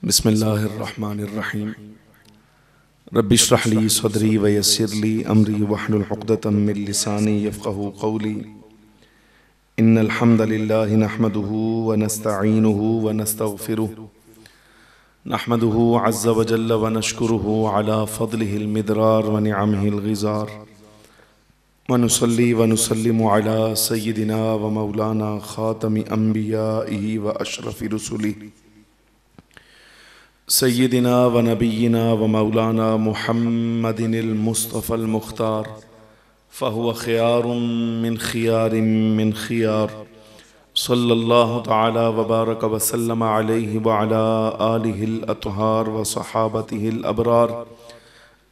بسم اللہ الرحمن الرحیم رب اشرح لی صدری ویسر لی امری واحلل عقدۃ من لسانی یفقہوا قولی ان الحمد للہ نحمده ونستعینه ونستغفره نحمده عز وجل ونشکره على فضله المدرار ونعمه الغزار ونصلي ونسلم على سيدنا ومولانا خاتم انبیائه واشرف رسله سيدنا ونبينا ومولانا محمد المصطفى المختار فهو خيار من خيار من خيار صلى الله تعالى وبارك وسلم عليه وعلى آله الأطهار وصحابته الأبرار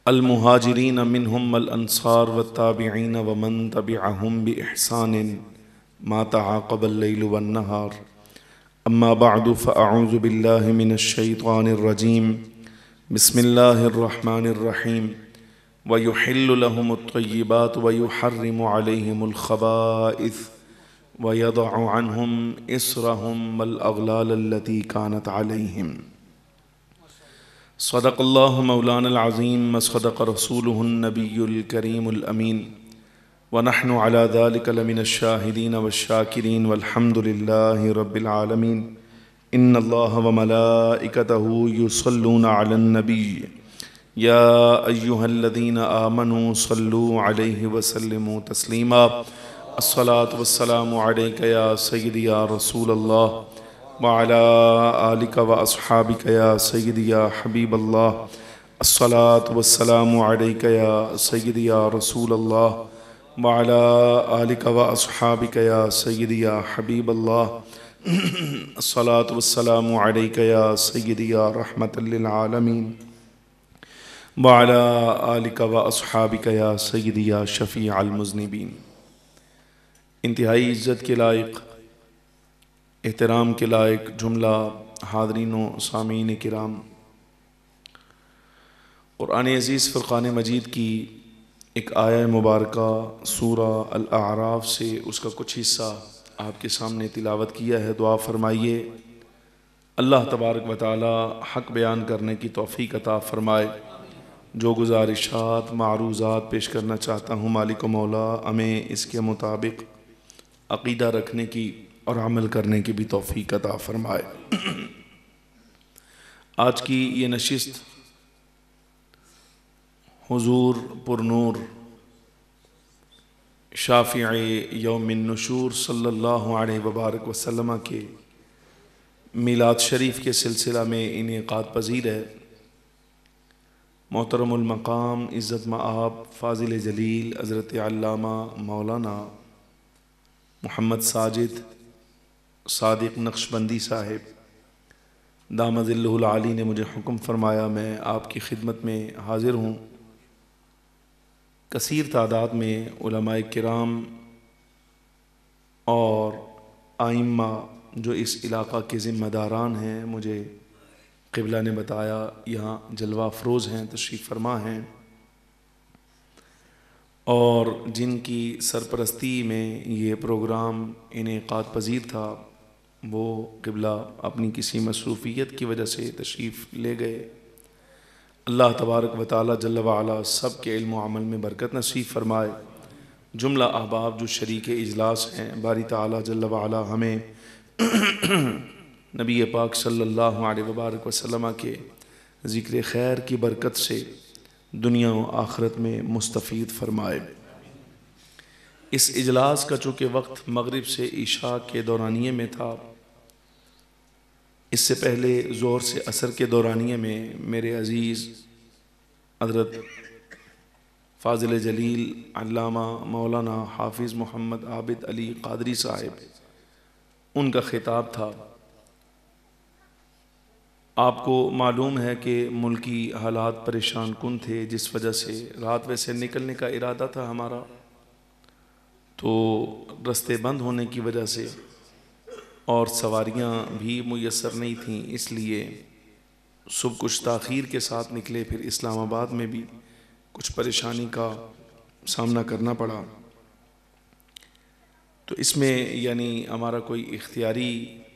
المهاجرين منهم الأنصار والتابعين ومن تبعهم بإحسان ما تعاقب الليل والنهار اما بعد فاعوذ باللہ من الشیطان الرجیم بسم اللہ الرحمن الرحیم ویحل لهم الطیبات ویحرم علیہم الخبائث ویضع عنہم اسرہم والاغلال التي كانت علیہم صدق اللہ مولانا العظیم وصدق رسولہ النبی الکریم الامین ونحن على ذلك لمن الشاهدين والشاكرين والحمد لله رب العالمين إن الله وملائكته يصلون على النبي يا أيها الذين آمنوا صلوا عليه وسلموا تسليما الصلاة والسلام عليك يا سيدي يا رسول الله وعلى آلك وأصحابك يا سيدي يا حبيب الله الصلاة والسلام عليك يا سيدي يا رسول الله وعلى آلك وأصحابك يا سيدي يا حبيب الله الصلاة والسلام عليك يا سيدي يا رحمة للعالمين وعلى آلك وأصحابك يا سيدي يا شفيع المذنبين انتہائی عزت کے لائق، احترام کے لائق جملہ حاضرین و سامعین کرام، قرآن عزیز فرقان مجید کی ایک آیہ مبارکہ سورہ الاعراف سے اس کا کچھ حصہ آپ کے سامنے تلاوت کیا ہے۔ دعا فرمائیے اللہ تبارک و تعالی حق بیان کرنے کی توفیق عطا فرمائے۔ جو گزارشات معروضات پیش کرنا چاہتا ہوں مالک و مولا ہمیں اس کے مطابق عقیدہ رکھنے کی اور عمل کرنے کی بھی توفیق عطا فرمائے۔ آج کی یہ نشست حضور پرنور شافع یوم النشور صلی اللہ علیہ وبارک وسلم کے میلاد شریف کے سلسلہ میں انعقاد پذیر ہے۔ محترم المقام عزت مآب فاضل جلیل حضرت علامہ مولانا محمد ساجد صادق نقشبندی صاحب دامت ظلہ العالی نے مجھے حکم فرمایا میں آپ کی خدمت میں حاضر ہوں۔ کثیر تعداد میں علماء کرام اور ائمہ جو اس علاقہ کے ذمہ داران ہیں، مجھے قبلہ نے بتایا یہاں جلوہ افروز ہیں، تشریف فرما ہیں، اور جن کی سرپرستی میں یہ پروگرام انعقاد پذیر تھا وہ قبلہ اپنی کسی مصروفیت کی وجہ سے تشریف لے گئے۔ اللہ تبارک و تعالی جل وعلا سب کے علم و عمل میں برکت نصیب فرمائے۔ جملہ احباب جو شریک اجلاس ہیں، باری تعالی جل وعلا ہمیں نبی پاک صلی اللہ علیہ وبارک وسلم کے ذکر خیر کی برکت سے دنیا و آخرت میں مستفید فرمائے۔ اس اجلاس کا چونکہ وقت مغرب سے عشاء کے دورانیے میں تھا، اس سے پہلے ظہر سے عصر کے دورانیے میں میرے عزیز حضرت فاضل جلیل علامہ مولانا حافظ محمد عابد علی قادری صاحب ان کا خطاب تھا۔ آپ کو معلوم ہے کہ ملکی حالات پریشان کن تھے، جس وجہ سے رات ویسے نکلنے کا ارادہ تھا ہمارا، تو رستے بند ہونے کی وجہ سے اور سواریاں بھی میسر نہیں تھیں، اس لیے صبح کچھ تاخیر کے ساتھ نکلے، پھر اسلام آباد میں بھی کچھ پریشانی کا سامنا کرنا پڑا۔ تو اس میں یعنی ہمارا کوئی اختیاری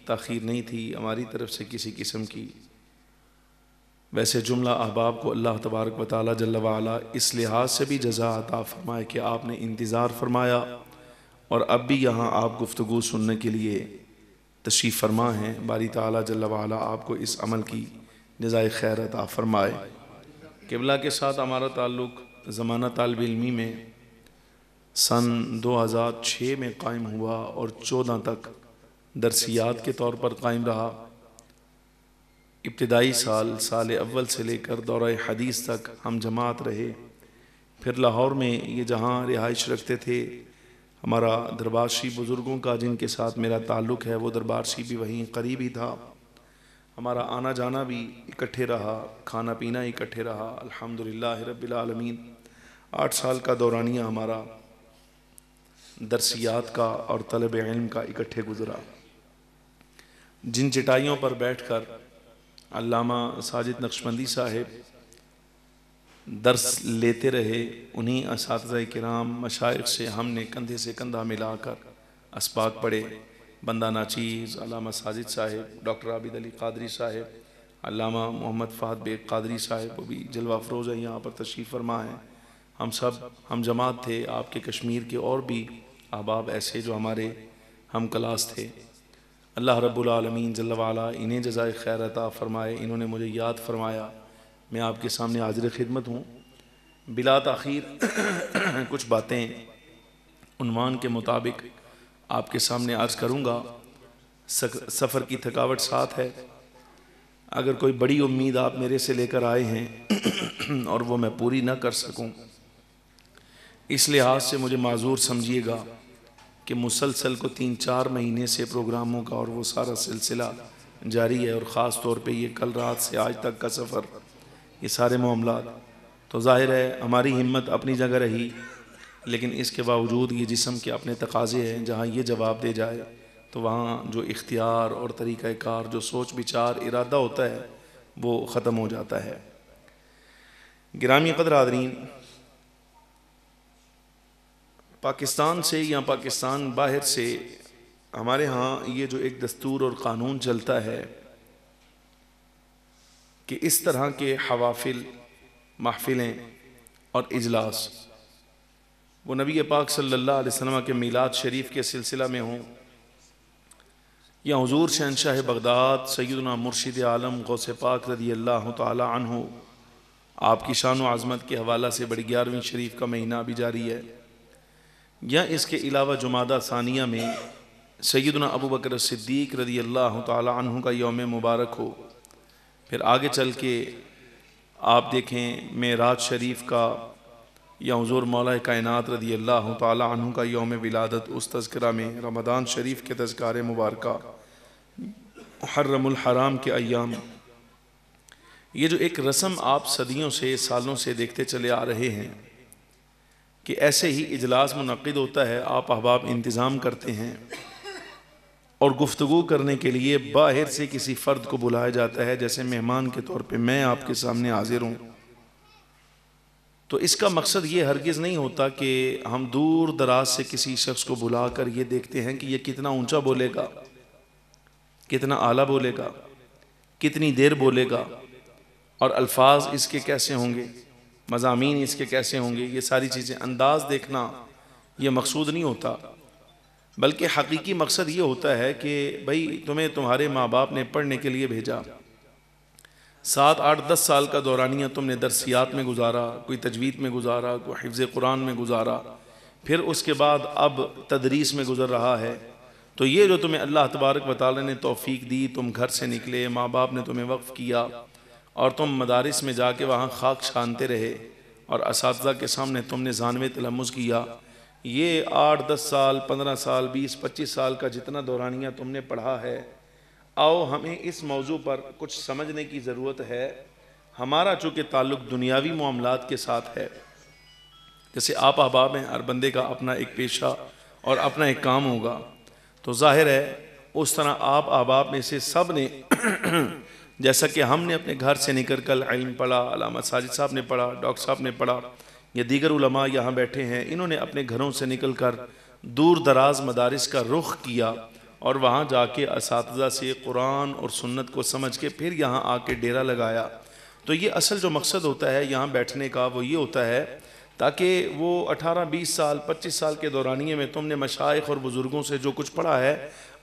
تاخیر نہیں تھی ہماری طرف سے کسی قسم کی. ویسے جملہ احباب کو اللہ تبارک و تعالی جل وعلا اس لحاظ سے بھی جزا عطا فرمائے کہ آپ نے انتظار فرمایا اور اب بھی یہاں آپ گفتگو سننے کے لیے تشریف فرما ہیں. باری تعالی جل وعلا آپ کو اس عمل کی جزائے خیر عطا فرمائے. قبلہ کے ساتھ ہمارا تعلق زمانہ طالب علمی میں سن 2006 میں قائم ہوا اور 14 تک درسیات کے طور پر قائم رہا. ابتدائی سال اول سے لے کر دورہ حدیث تک ہم جماعت رہے. پھر لاہور میں یہ جہاں رہائش رکھتے تھے ہمارا دربارشی بزرگوں کا جن کے ساتھ میرا تعلق ہے وہ دربارشی بھی وہیں قریب ہی تھا. ہمارا آنا جانا بھی اکٹھے رہا, کھانا پینا اکٹھے رہا. الحمدللہ رب العالمین 8 سال کا دورانیہ ہمارا درسیات کا اور طلب علم کا اکٹھے گزرا. جن چٹائیوں پر بیٹھ کر علامہ ساجد نقشبندی صاحب درس لیتے رہے انہی اساتذہ کرام مشائخ سے ہم نے کندھے سے کندھا ملا کر اسباق پڑھے. بندہ ناچیز علامہ ساجد صاحب, ڈاکٹر عابد علی قادری صاحب, علامہ محمد فہد بیگ قادری صاحب وہ بھی جلوہ افروز ہیں یہاں پر تشریف فرما ہیں. ہم سب ہم جماعت تھے. آپ کے کشمیر کے اور بھی احباب ایسے جو ہمارے ہم کلاس تھے. اللہ رب العالمین جل وعلا انہیں جزائے خیر عطا فرمائے. انہوں نے مجھے یاد فرمایا. میں آپ کے سامنے حاضر خدمت ہوں. بلا تاخیر کچھ باتیں عنوان کے مطابق آپ کے سامنے عرض کروں گا. سفر کی تھکاوٹ ساتھ ہے. اگر کوئی بڑی امید آپ میرے سے لے کر آئے ہیں اور وہ میں پوری نہ کر سکوں اس لحاظ سے مجھے معذور سمجھیے گا کہ مسلسل کو 3-4 مہینے سے پروگراموں کا اور وہ سارا سلسلہ جاری ہے, اور خاص طور پہ یہ کل رات سے آج تک کا سفر, یہ سارے معاملات. تو ظاہر ہے ہماری ہمت اپنی جگہ رہی, لیکن اس کے باوجود یہ جسم کے اپنے تقاضے ہیں. جہاں یہ جواب دے جائے تو وہاں جو اختیار اور طریقہ کار, جو سوچ بچار ارادہ ہوتا ہے وہ ختم ہو جاتا ہے. گرامی قدر حاضرین, پاکستان سے یا پاکستان باہر سے ہمارے ہاں یہ جو ایک دستور اور قانون چلتا ہے کہ اس طرح کے حوافل, محفلیں اور اجلاس وہ نبی پاک صلی اللہ علیہ وسلم کے میلاد شریف کے سلسلہ میں ہوں یا حضور شہنشاہ بغداد سیدنا مرشد عالم غوث پاک رضی اللہ تعالی عنہ آپ کی شان و عظمت کے حوالہ سے بڑی 11ویں شریف کا مہینہ بھی جاری ہے, یا اس کے علاوہ جمادہ ثانیہ میں سیدنا ابو بکر صدیق رضی اللہ تعالی عنہ کا یوم مبارک ہو. پھر آگے چل کے آپ دیکھیں معراج شریف کا یا حضور مولا کائنات رضی اللہ تعالی عنہ کا یوم ولادت, اس تذکرہ میں رمضان شریف کے تذکار مبارکہ, محرم الحرام کے ایام. یہ جو ایک رسم آپ صدیوں سے سالوں سے دیکھتے چلے آ رہے ہیں کہ ایسے ہی اجلاس منعقد ہوتا ہے, آپ احباب انتظام کرتے ہیں اور گفتگو کرنے کے لیے باہر سے کسی فرد کو بلایا جاتا ہے, جیسے مہمان کے طور پہ میں آپ کے سامنے حاضر ہوں. تو اس کا مقصد یہ ہرگز نہیں ہوتا کہ ہم دور دراز سے کسی شخص کو بلا کر یہ دیکھتے ہیں کہ یہ کتنا اونچا بولے گا, کتنا اعلیٰ بولے گا, کتنی دیر بولے گا, اور الفاظ اس کے کیسے ہوں گے, مضامین اس کے کیسے ہوں گے. یہ ساری چیزیں انداز دیکھنا یہ مقصود نہیں ہوتا, بلکہ حقیقی مقصد یہ ہوتا ہے کہ بھئی تمہیں تمہارے ماں باپ نے پڑھنے کے لیے بھیجا, 7, 8, 10 سال کا دورانیہ تم نے درسیات میں گزارا, کوئی تجوید میں گزارا, کوئی حفظ قرآن میں گزارا, پھر اس کے بعد اب تدریس میں گزر رہا ہے. تو یہ جو تمہیں اللہ تبارک و تعالی نے توفیق دی, تم گھر سے نکلے, ماں باپ نے تمہیں وقف کیا اور تم مدارس میں جا کے وہاں خاک چھانتے رہے اور اساتذہ کے سامنے تم نے ذانوِ تلمذ کیا. یہ 8, 10 سال, 15 سال, 20, 25 سال کا جتنا دورانیہ تم نے پڑھا ہے, آؤ ہمیں اس موضوع پر کچھ سمجھنے کی ضرورت ہے. ہمارا چونکہ تعلق دنیاوی معاملات کے ساتھ ہے, جیسے آپ احباب ہیں, ہر بندے کا اپنا ایک پیشہ اور اپنا ایک کام ہوگا, تو ظاہر ہے اس طرح آپ احباب میں سے سب نے جیسا کہ ہم نے اپنے گھر سے نکل کر علم پڑھا, علامہ ساجد صاحب نے پڑھا, ڈاکٹر صاحب نے پڑھا, یا دیگر علماء یہاں بیٹھے ہیں, انہوں نے اپنے گھروں سے نکل کر دور دراز مدارس کا رخ کیا اور وہاں جا کے اساتذہ سے قرآن اور سنت کو سمجھ کے پھر یہاں آ کے ڈیرا لگایا. تو یہ اصل جو مقصد ہوتا ہے یہاں بیٹھنے کا وہ یہ ہوتا ہے تاکہ وہ 18 20 سال 25 سال کے دورانیے میں تم نے مشائخ اور بزرگوں سے جو کچھ پڑھا ہے،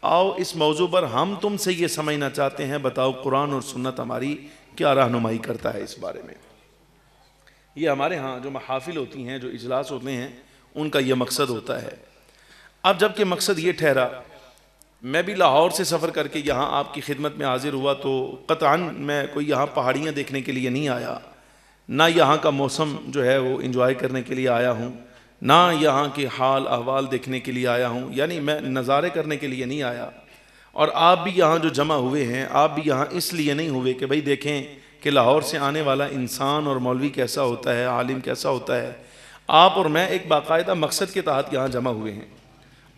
آؤ اس موضوع پر ہم تم سے یہ سمجھنا چاہتے ہیں، بتاؤ قرآن اور سنت ہماری کیا رہنمائی کرتا ہے اس بارے میں. یہ ہمارے ہاں جو محافل ہوتی ہیں، جو اجلاس ہوتے ہیں، ان کا یہ مقصد ہوتا ہے. اب جب کہ مقصد یہ ٹھہرا، میں بھی لاہور سے سفر کر کے یہاں آپ کی خدمت میں حاضر ہوا، تو قطعاً میں کوئی یہاں پہاڑیاں دیکھنے کے لیے نہیں آیا، نہ یہاں کا موسم جو ہے وہ انجوائے کرنے کے لیے آیا ہوں، نہ یہاں کے حال احوال دیکھنے کے لیے آیا ہوں، یعنی میں نظارے کرنے کے لیے نہیں آیا. اور آپ بھی یہاں جو جمع ہوئے ہیں، آپ بھی یہاں اس لیے نہیں ہوئے کہ بھئی دیکھیں کہ لاہور سے آنے والا انسان اور مولوی کیسا ہوتا ہے، عالم کیسا ہوتا ہے. آپ اور میں ایک باقاعدہ مقصد کے تحت یہاں جمع ہوئے ہیں،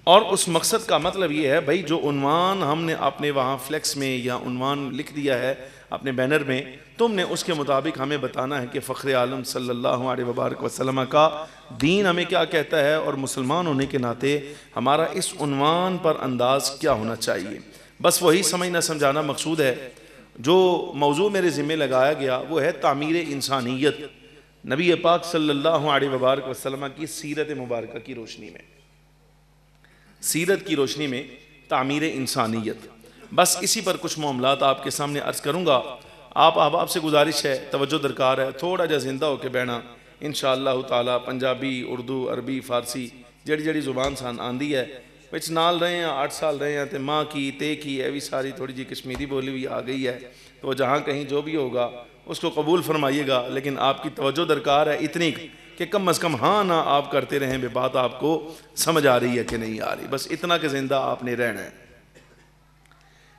اور اس مقصد کا مطلب یہ ہے بھئی جو عنوان ہم نے اپنے وہاں فلیکس میں یا عنوان لکھ دیا ہے اپنے بینر میں، تم نے اس کے مطابق ہمیں بتانا ہے کہ فخر عالم صلی اللہ علیہ وبارک وسلم کا دین ہمیں کیا کہتا ہے، اور مسلمان ہونے کے ناطے ہمارا اس عنوان پر انداز کیا ہونا چاہیے. بس وہی سمجھنا سمجھانا مقصود ہے. جو موضوع میرے ذمہ لگایا گیا وہ ہے تعمیر انسانیت، نبی پاک صلی اللہ علیہ وبارک وسلم کی سیرت مبارکہ کی روشنی میں، سیرت کی روشنی میں تعمیر انسانیت. بس اسی پر کچھ معاملات آپ کے سامنے عرض کروں گا. آپ احباب سے گزارش ہے، توجہ درکار ہے، تھوڑا جا زندہ ہو کے بہنا انشاءاللہ تعالی. پنجابی، اردو، عربی، فارسی جڑی جڑی زبان سان آندی ہے وچ نال رہے ہیں، 8 سال رہے ہیں، تے ماں کی تے کی ہے بھی ساری تھوڑی جی کشمیری بولی بھی آ گئی ہے. تو جہاں کہیں جو بھی ہوگا اس کو قبول فرمائیے گا، لیکن آپ کی توجہ درکار ہے اتنی کہ کم از کم ہاں نہ آپ کرتے رہیں بے بات آپ کو سمجھ آ رہی ہے کہ نہیں آ رہی. بس اتنا کہ زندہ آپ نے رہنا ہے.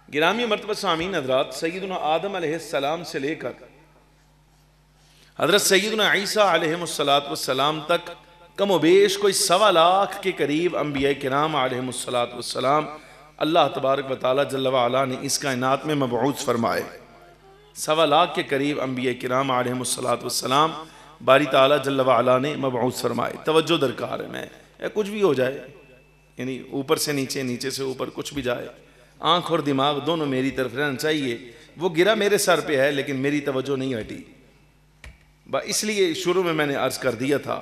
گرامی مرتبہ سامعین حضرات، سیدنا آدم علیہ السلام سے لے کر حضرت سیدنا عیسیٰ علیہ السلام تک کم و بیش کوئی 1.25 لاکھ کے قریب انبیاء کرام علیہ السلام اللہ تبارک و تعالی جل وعلا نے اس کائنات میں مبعوث فرمائے. 1.25 لاکھ کے قریب انبیاء کرام علیہ السلام باری تعالی جل وعلا نے مبعوث فرمائے. توجہ درکار ہے، میں کچھ بھی ہو جائے، یعنی اوپر سے نیچے، نیچے سے اوپر کچھ بھی جائے، آنکھ اور دماغ دونوں میری طرف رہنا چاہیے. وہ گرا میرے سر پہ ہے لیکن میری توجہ نہیں ہٹی. اس لیے شروع میں نے عرض کر دیا تھا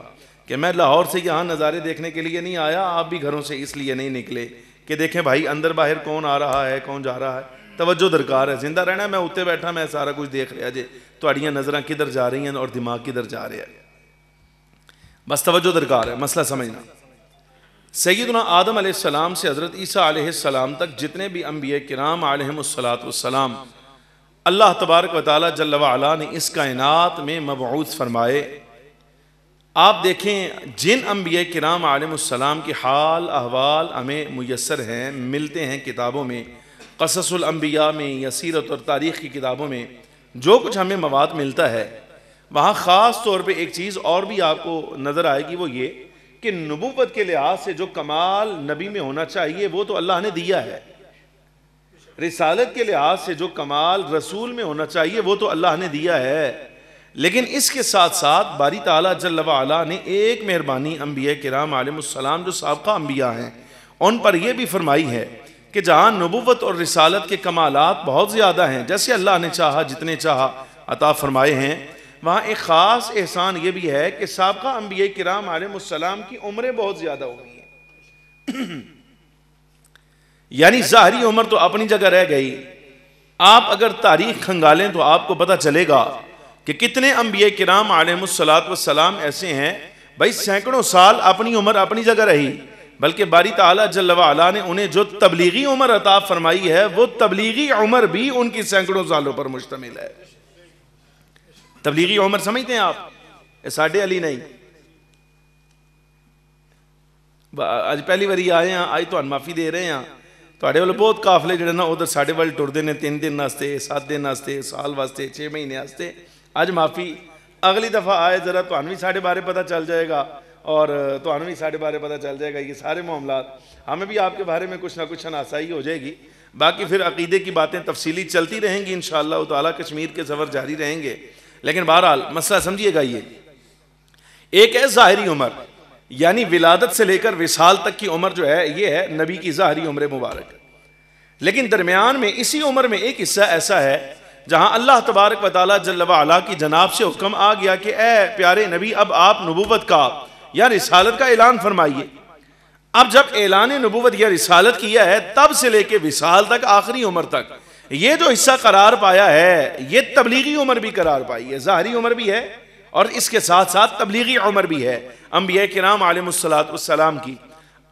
کہ میں لاہور سے یہاں نظارے دیکھنے کے لیے نہیں آیا، آپ بھی گھروں سے اس لیے نہیں نکلے کہ دیکھیں بھائی اندر باہر کون آ رہا ہے کون جا رہا ہے. توجہ درکار ہے، زندہ رہنا. میں اتنے بیٹھا میں سارا کچھ دیکھ رہا جی تھوڑیاں نظراں کدھر جا رہی ہیں اور دماغ کدھر جا رہا ہے. بس توجہ درکار ہے، مسئلہ سمجھنا. سیدنا آدم علیہ السلام سے حضرت عیسیٰ علیہ السلام تک جتنے بھی انبیاء کرام علیہم السلام اللہ تبارک و تعالی جل وعلا نے اس کائنات میں مبعوث فرمائے. آپ دیکھیں جن انبیاء کرام علیہم السلام کے حال احوال ہمیں میسر ہیں، ملتے ہیں کتابوں میں، قصص الانبیاء میں یا سیرت اور تاریخ کی کتابوں میں جو کچھ ہمیں مواد ملتا ہے، وہاں خاص طور پہ ایک چیز اور بھی آپ کو نظر آئے گی، وہ یہ کہ نبوت کے لحاظ سے جو کمال نبی میں ہونا چاہیے وہ تو اللہ نے دیا ہے. رسالت کے لحاظ سے جو کمال رسول میں ہونا چاہیے وہ تو اللہ نے دیا ہے. لیکن اس کے ساتھ ساتھ باری تعالیٰ جل وعلا نے ایک مہربانی انبیاء کرام علیہم السلام جو سابقہ انبیاء ہیں ان پر یہ بھی فرمائی ہے کہ جہاں نبوت اور رسالت کے کمالات بہت زیادہ ہیں، جیسے اللہ نے چاہا جتنے چاہا عطا فرمائے ہیں، وہاں ایک خاص احسان یہ بھی ہے کہ سابقہ انبیاء کرام علیہ السلام کی عمریں بہت زیادہ ہو گئی ہیں. یعنی ظاہری عمر تو اپنی جگہ رہ گئی. آپ اگر تاریخ کھنگالیں تو آپ کو پتہ چلے گا کہ کتنے انبیاء کرام علیہ السلام ایسے ہیں بھائی سینکڑوں سال اپنی عمر اپنی جگہ رہی، بلکہ باری تعالیٰ جل وعلا نے انہیں جو تبلیغی عمر عطا فرمائی ہے وہ تبلیغی عمر بھی ان کی سینکڑوں سالوں پر مشتمل ہے. تبلیغی عمر سمجھتے ہیں آپ؟ ساڑھے علی نہیں. آج پہلی باری آئے ہیں، آج تو معافی دے رہے ہیں. تھوڑے والے بہت قافلے جڑے نا ادھر ساڑھے والے ٹردے نے 3 دن واسطے، 7 دن واسطے، سال واسطے، 6 مہینے واسطے. آج معافی، اگلی دفعہ آئے ذرا تو بھی ساڑھے بارے پتہ چل جائے گا اور تو بھی ساڑھے بارے پتہ چل جائے گا. یہ سارے معاملات ہمیں بھی آپ کے بارے میں کچھ نہ کچھ شناسائی ہو جائے گی. باقی پھر عقیدے کی باتیں تفصیلی چلتی رہیں گی انشاءاللہ تعالیٰ. کشمیر کے سفر جاری رہیں گے. لیکن بہرحال مسئلہ سمجھیے گا، یہ ایک ہے ظاہری عمر. یعنی ولادت سے لے کر وصال تک کی عمر جو ہے یہ ہے نبی کی ظاہری عمر مبارک. لیکن درمیان میں اسی عمر میں ایک حصہ ایسا ہے جہاں اللہ تبارک و تعالیٰ جل وعلا کی جناب سے حکم آ گیا کہ اے پیارے نبی اب آپ نبوت کا یا رسالت کا اعلان فرمائیے. اب جب اعلان نبوت یا رسالت کیا ہے تب سے لے کے وصال تک آخری عمر تک یہ جو حصہ قرار پایا ہے یہ تبلیغی عمر بھی قرار پائی ہے, ظاہری عمر بھی ہے اور اس کے ساتھ ساتھ تبلیغی عمر بھی ہے انبیاء کرام علیہم السلام کی.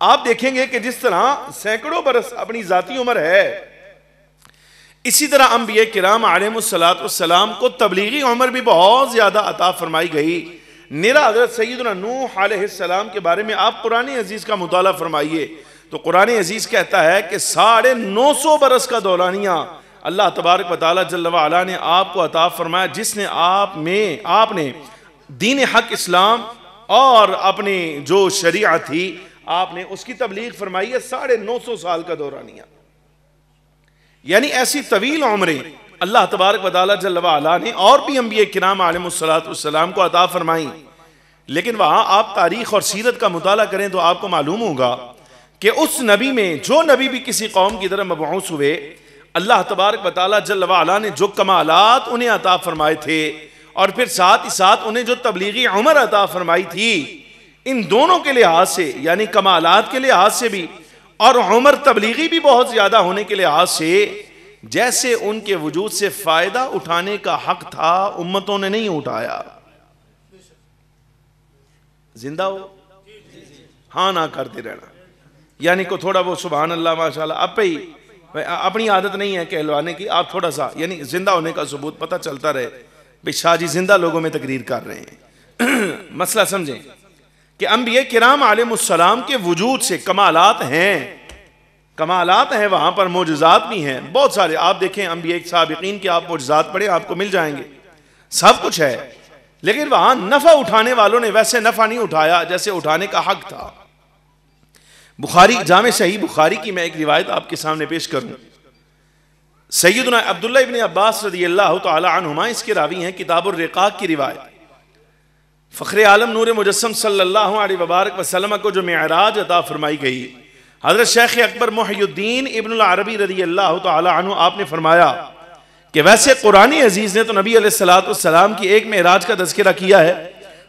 آپ دیکھیں گے کہ جس طرح سینکڑوں برس اپنی ذاتی عمر ہے اسی طرح انبیاء کرام علیہم السلام کو تبلیغی عمر بھی بہت زیادہ عطا فرمائی گئی. نیرا حضرت سیدنا نوح علیہ السلام کے بارے میں آپ قرآن عزیز کا مطالعہ فرمائیے تو قرآن عزیز کہتا ہے کہ 950 برس کا دورانیہ اللہ تبارک و تعالیٰ جل وعلا نے آپ کو عطا فرمایا, جس نے آپ نے دین حق اسلام اور اپنی جو شریعت تھی آپ نے اس کی تبلیغ فرمائی ہے 950 سال کا دورانیہ. یعنی ایسی طویل عمریں اللہ تبارک و تعالیٰ جل وعلا نے اور بھی انبیاء کرام علیہم السلام کو عطا فرمائیں. لیکن وہاں آپ تاریخ اور سیرت کا مطالعہ کریں تو آپ کو معلوم ہوگا کہ اس نبی میں جو نبی بھی کسی قوم کی طرف مبعوث ہوئے اللہ تبارک و تعالیٰ جل وعلا نے جو کمالات انہیں عطا فرمائے تھے اور پھر ساتھ ہی ساتھ انہیں جو تبلیغی عمر عطا فرمائی تھی, ان دونوں کے لحاظ سے یعنی کمالات کے لحاظ سے بھی اور عمر تبلیغی بھی بہت زیادہ ہونے کے لحاظ سے جیسے ان کے وجود سے فائدہ اٹھانے کا حق تھا امتوں نے نہیں اٹھایا. زندہ ہو ہاں نہ کرتے رہنا, یعنی کو تھوڑا وہ سبحان اللہ ماشاءاللہ اب ہی اپنی عادت نہیں ہے کہلوانے کی, آپ تھوڑا سا یعنی زندہ ہونے کا ثبوت پتہ چلتا رہے بھئی شاہ جی زندہ لوگوں میں تقریر کر رہے ہیں. مسئلہ سمجھیں کہ انبیاء کرام علیہم السلام کے وجود سے کمالات ہیں وہاں پر معجزات بھی ہیں بہت سارے. آپ دیکھیں انبیاء سابقین کے آپ معجزات پڑھیں آپ کو مل جائیں گے, سب کچھ ہے. لیکن وہاں نفع اٹھانے والوں نے ویسے نفع نہیں اٹھایا جیسے اٹھانے کا حق تھا. بخاری جامع صحیح بخاری کی میں ایک روایت آپ کے سامنے پیش کروں. سیدنا عبداللہ ابن عباس رضی اللہ تعالی عنہما اس کے راوی ہیں, کتاب الرقاق کی روایت. فخر عالم نور مجسم صلی اللہ علیہ وبارک وسلم کو جو معراج عطا فرمائی گئی, حضرت شیخ اکبر محی الدین ابن العربی رضی اللہ تعالی عنہ آپ نے فرمایا کہ ویسے قرآن عزیز نے تو نبی علیہ السلام کی ایک معراج کا تذکرہ کیا ہے,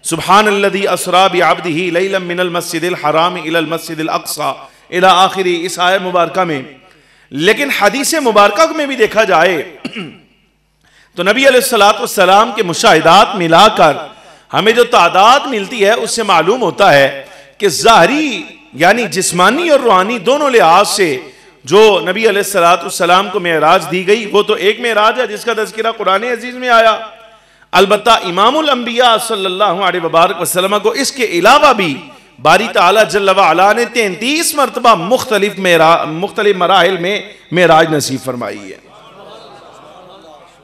سبحان الذی اسری بعبدہ لیلا من المسجد الحرام الی المسجد الاقصی الی آخر اس آیہ مبارکہ میں. لیکن حدیث مبارکہ میں بھی دیکھا جائے تو نبی علیہ السلام کے مشاہدات ملا کر ہمیں جو تعداد ملتی ہے اس سے معلوم ہوتا ہے کہ ظاہری یعنی جسمانی اور روحانی دونوں لحاظ سے جو نبی علیہ السلام کو معراج دی گئی وہ تو ایک معراج ہے جس کا تذکرہ قرآن عزیز میں آیا. البتہ امام الانبیاء صلی اللہ علیہ وبارک وسلم کو اس کے علاوہ بھی باری تعالیٰ جل وعلا نے 33 مرتبہ مختلف مراحل میں معراج نصیب فرمائی ہے.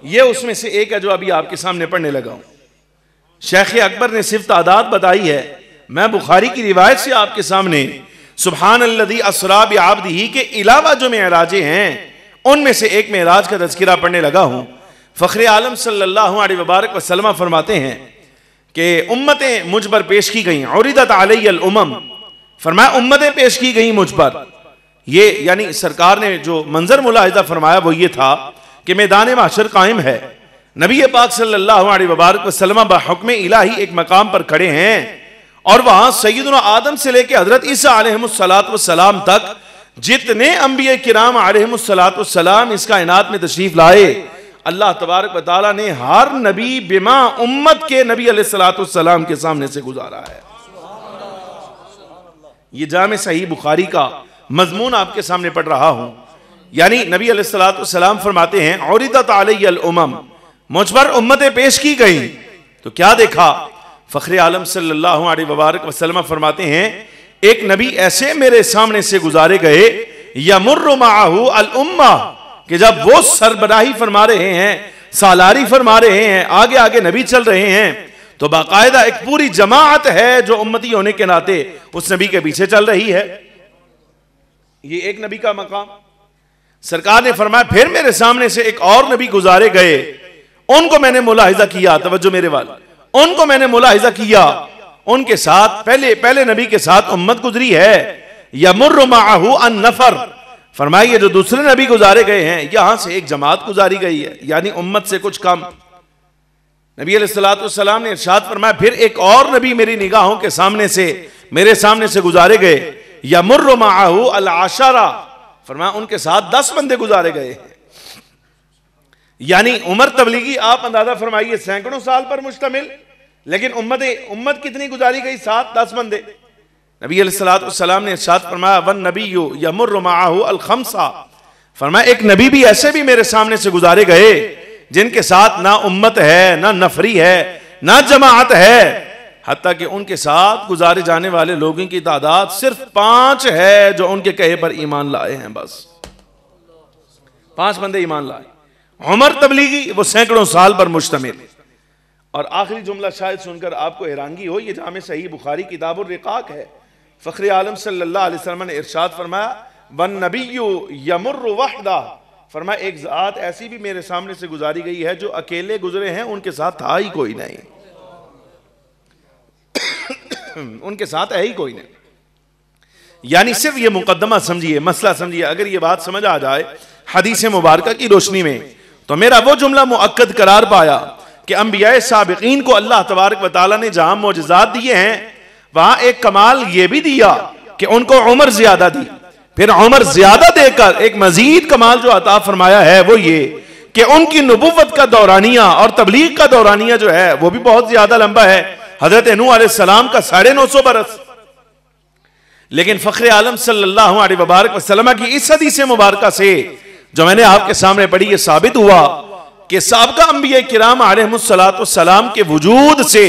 یہ اس میں سے ایک ہے جو ابھی آپ کے سامنے پڑھنے لگا ہوں. شیخ اکبر نے صرف تعداد بتائی ہے, میں بخاری کی روایت سے آپ کے سامنے سبحان الذی اسری بعبدہ کے علاوہ جو معراجیں ہیں ان میں سے ایک معراج کا تذکرہ پڑھنے لگا ہوں. فخر عالم صلی اللہ علیہ وبارک وسلم فرماتے ہیں کہ امتیں مجھ پر پیش کی گئیں, عرضت علی الامم, فرمایا امتیں پیش کی گئیں مجھ پر. یہ یعنی سرکار نے جو منظر ملاحظہ فرمایا وہ یہ تھا کہ میدان محشر قائم ہے, نبی پاک صلی اللہ علیہ وبارک وسلم بحکم الہی ایک مقام پر کھڑے ہیں اور وہاں سیدنا آدم سے لے کے حضرت عیسیٰ علیہ السلام تک جتنے انبیاء کرام علیہ السلام اس کائنات میں تشریف لائے اللہ تبارک و تعالیٰ نے ہر نبی بما امت کے نبی علیہ السلام کے سامنے سے گزارا ہے. یہ جامع صحیح بخاری کا مضمون آپ کے سامنے پڑھ رہا ہوں. یعنی نبی علیہ السلام فرماتے ہیں عرضت علی الامم, مجھ پر امتیں پیش کی گئیں تو کیا دیکھا. فخر عالم صلی اللہ علیہ وبارک وسلم فرماتے ہیں ایک نبی ایسے میرے سامنے سے گزارے گئے یمر معہ الامہ, کہ جب وہ سربراہی فرما رہے ہیں سالاری فرما رہے ہیں آگے آگے نبی چل رہے ہیں تو باقاعدہ ایک پوری جماعت ہے جو امتی ہونے کے ناطے اس نبی کے پیچھے چل رہی ہے. یہ ایک نبی کا مقام. سرکار نے فرمایا پھر میرے سامنے سے ایک اور نبی گزارے گئے, ان کو میں نے ملاحظہ کیا, توجہ میرے والے, ان کو میں نے ملاحظہ کیا, ان کے ساتھ پہلے نبی کے ساتھ امت گزری ہے. یمر معہ النفر، فرمائیے جو دوسرے نبی گزارے گئے ہیں یہاں سے ایک جماعت گزاری گئی ہے، یعنی امت سے کچھ کم. نبی علیہ السلام نے ارشاد فرمایا پھر ایک اور نبی میری نگاہوں کے سامنے سے میرے سامنے سے گزارے گئے. یمر معہ العشرہ، فرمایا ان کے ساتھ 10 بندے گزارے گئے. یعنی عمر تبلیغی آپ اندازہ فرمائیے سینکڑوں سال پر مشتمل، لیکن امت کتنی گزاری گئی؟ 7-10 بندے. نبی علیہ السلام نے ارشاد فرمایا والنبی یمر معہ الخمسہ، فرمایا ایک نبی بھی ایسے بھی میرے سامنے سے گزارے گئے جن کے ساتھ نہ امت ہے، نہ نفری ہے، نہ جماعت ہے، حتیٰ کہ ان کے ساتھ گزارے جانے والے لوگوں کی تعداد صرف 5 ہے جو ان کے کہے پر ایمان لائے ہیں. بس 5 بندے ایمان لائے. عمر تبلیغی وہ سینکڑوں سال پر مشتمل. اور آخری جملہ شاید سن کر آپ کو حیرانگی ہو، یہ جامع صحیح بخاری کتاب الرقاق ہے. فخر عالم صلی اللہ علیہ وسلم نے ارشاد فرمایا والنبی یمر وحدہ، فرمایا ایک ذات ایسی بھی میرے سامنے سے گزاری گئی ہے جو اکیلے گزرے ہیں، ان کے ساتھ تھا ہی کوئی نہیں. ان کے ساتھ ہے ہی کوئی نہیں. یعنی صرف یہ مقدمہ سمجھیے، مسئلہ سمجھیے. اگر یہ بات سمجھ آ جائے حدیث مبارکہ کی روشنی میں تو میرا وہ جملہ مؤکد قرار پایا کہ انبیاء سابقین کو اللہ تبارک و تعالیٰ نے جہاں معجزات دیے ہیں وہاں ایک کمال یہ بھی دیا کہ ان کو عمر زیادہ دی. پھر عمر زیادہ دے کر ایک مزید کمال جو عطا فرمایا ہے وہ یہ کہ ان کی نبوت کا دورانیہ اور تبلیغ کا دورانیہ جو ہے وہ بھی بہت زیادہ لمبا ہے. حضرت نوح علیہ السلام کا 950 برس. لیکن فخر عالم صلی اللہ علیہ وبارک وسلم کی اس حدیث مبارکہ سے جو میں نے آپ کے سامنے پڑھی یہ ثابت ہوا کہ سابقہ انبیاء کرام علیہم السلام کے وجود سے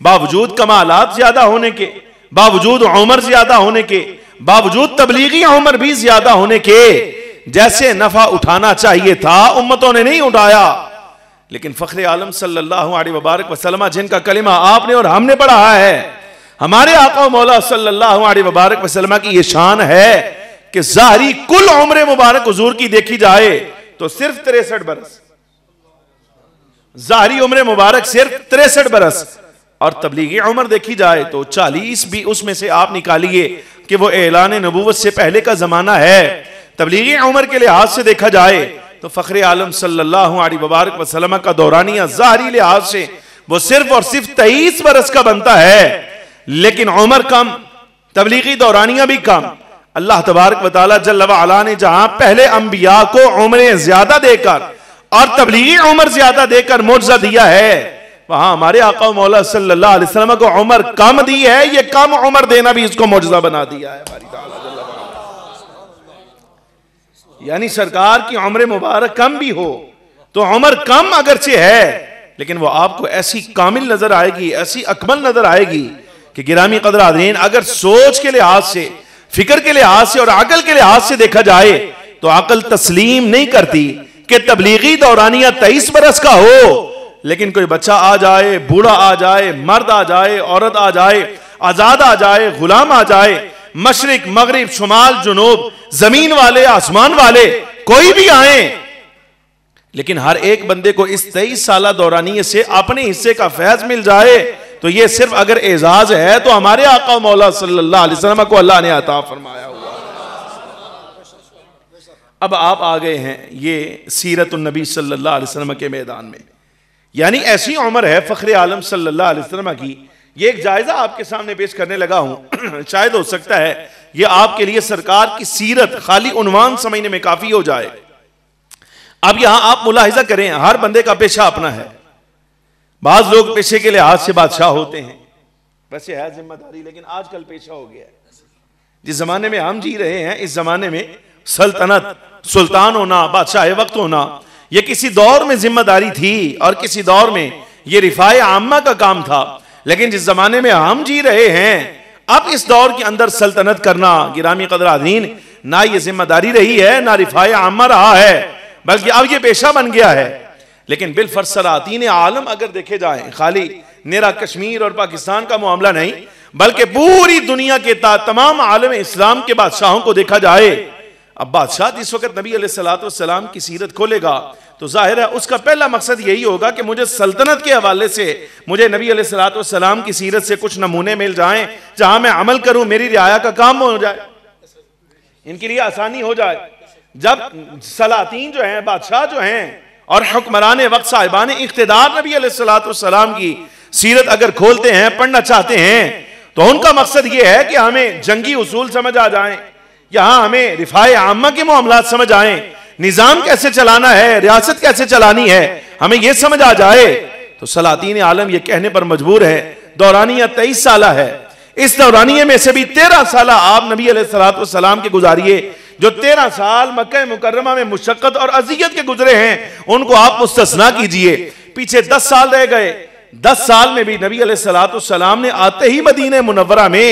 باوجود کمالات زیادہ ہونے کے، باوجود عمر زیادہ ہونے کے، باوجود تبلیغی عمر بھی زیادہ ہونے کے، جیسے نفع اٹھانا چاہیے تھا امتوں نے نہیں اٹھایا. لیکن فخر عالم صلی اللہ علیہ وبارک وسلم جن کا کلمہ آپ نے اور ہم نے پڑھا ہے، ہمارے آقا و مولا صلی اللہ علیہ وبارک وسلم کی یہ شان ہے کہ ظاہری کل عمر مبارک حضور کی دیکھی جائے تو صرف 63 برس. ظاہری عمر مبارک صرف 63 برس، اور تبلیغی عمر دیکھی جائے تو 40 بھی اس میں سے آپ نکالیے کہ وہ اعلان نبوت سے پہلے کا زمانہ ہے. تبلیغی عمر کے لحاظ سے دیکھا جائے تو فخر عالم صلی اللہ علیہ وبارک وسلم کا دورانیہ ظاہری لحاظ سے وہ صرف اور صرف 23 برس کا بنتا ہے، لیکن عمر کم، تبلیغی دورانیہ بھی کم. اللہ تبارک و تعالی جل وعلا نے جہاں پہلے انبیاء کو عمریں زیادہ دے کر اور تبلیغی عمر زیادہ دے کر معجزہ دیا ہے، وہاں ہمارے آقا و مولا صلی اللہ علیہ وسلم کو عمر کم دی ہے. یہ کم عمر دینا بھی اس کو معجزہ بنا دیا ہے ہماری تعالی جل وعلا. یعنی سرکار کی عمر مبارک کم بھی ہو تو عمر کم اگرچہ ہے لیکن وہ آپ کو ایسی کامل نظر آئے گی، ایسی اکمل نظر آئے گی کہ گرامی قدر حاضرین اگر سوچ کے لحاظ سے، فکر کے لحاظ سے اور عقل کے لحاظ سے دیکھا جائے تو عقل تسلیم نہیں کرتی کہ تبلیغی دورانیہ 23 برس کا ہو، لیکن کوئی بچہ آ جائے، بوڑھا آ جائے، مرد آ جائے، عورت آ جائے، آزاد آ جائے، غلام آ جائے، مشرق مغرب شمال جنوب، زمین والے آسمان والے، کوئی بھی آئیں، لیکن ہر ایک بندے کو اس 23 سالہ دورانیے سے اپنے حصے کا فیض مل جائے تو یہ صرف اگر اعزاز ہے تو ہمارے آقا و مولا صلی اللہ علیہ وسلم کو اللہ نے عطا فرمایا ہوا. اب آپ آ گئے ہیں یہ سیرت النبی صلی اللہ علیہ وسلم کے میدان میں. یعنی ایسی عمر ہے فخر عالم صلی اللہ علیہ وسلم کی. یہ ایک جائزہ آپ کے سامنے پیش کرنے لگا ہوں. شاید ہو سکتا ہے یہ آپ کے لیے سرکار کی سیرت خالی عنوان سمجھنے میں کافی ہو جائے. اب یہاں آپ ملاحظہ کریں ہر بندے کا پیشہ اپنا ہے. بعض لوگ پیشے کے لحاظ سے بادشاہ ہوتے ہیں، ویسے ہے ذمہ داری، لیکن آج کل پیشہ ہو گیا ہے. جس زمانے میں ہم جی رہے ہیں اس زمانے میں سلطنت، سلطان ہونا، بادشاہ وقت ہونا یہ کسی دور میں ذمہ داری تھی اور کسی دور میں یہ رفاع عامہ کا کام تھا. لیکن جس زمانے میں ہم جی رہے ہیں اب اس دور کے اندر سلطنت کرنا گرامی قدر حاضرین نہ یہ ذمہ داری رہی ہے نہ رفاع عامہ رہا ہے، بلکہ اب یہ پیشہ بن گیا ہے. لیکن بالفرض سلاطین عالم اگر دیکھے جائیں، خالی نیرا کشمیر اور پاکستان کا معاملہ نہیں بلکہ پوری دنیا کے تمام عالم اسلام کے بادشاہوں کو دیکھا جائے، اب بادشاہ جس وقت نبی علیہ السلام کی سیرت کھولے گا تو ظاہر ہے اس کا پہلا مقصد یہی ہوگا کہ مجھے سلطنت کے حوالے سے مجھے نبی علیہ الصلوۃ والسلام کی سیرت سے کچھ نمونے مل جائیں جہاں میں عمل کروں، میری رعایا کا کام ہو جائے، ان کے لیے آسانی ہو جائے۔ جب سلاطین جو ہیں، بادشاہ جو ہیں اور حکمران وقت صاحبان اقتدار نبی علیہ الصلوۃ والسلام کی سیرت اگر کھولتے ہیں، پڑھنا چاہتے ہیں، تو ان کا مقصد یہ ہے کہ ہمیں جنگی اصول سمجھ آ جائیں، یہاں ہمیں رفاع عامہ کے معاملات سمجھ آئیں، نظام کیسے چلانا ہے، ریاست کیسے چلانی ہے، ہمیں یہ سمجھ آ جائے۔ تو سلاطین عالم یہ کہنے پر مجبور ہے دورانیہ 23 سالہ ہے، اس دورانیے میں سے بھی 13 سالہ آپ نبی علیہ الصلوۃ والسلام کے گزاریے۔ جو 13 سال مکہ مکرمہ میں مشقت اور اذیت کے گزرے ہیں ان کو آپ مستثنا کیجئے۔ پیچھے 10 سال رہ گئے، 10 سال میں بھی نبی علیہ الصلوۃ والسلام نے آتے ہی مدینہ منورہ میں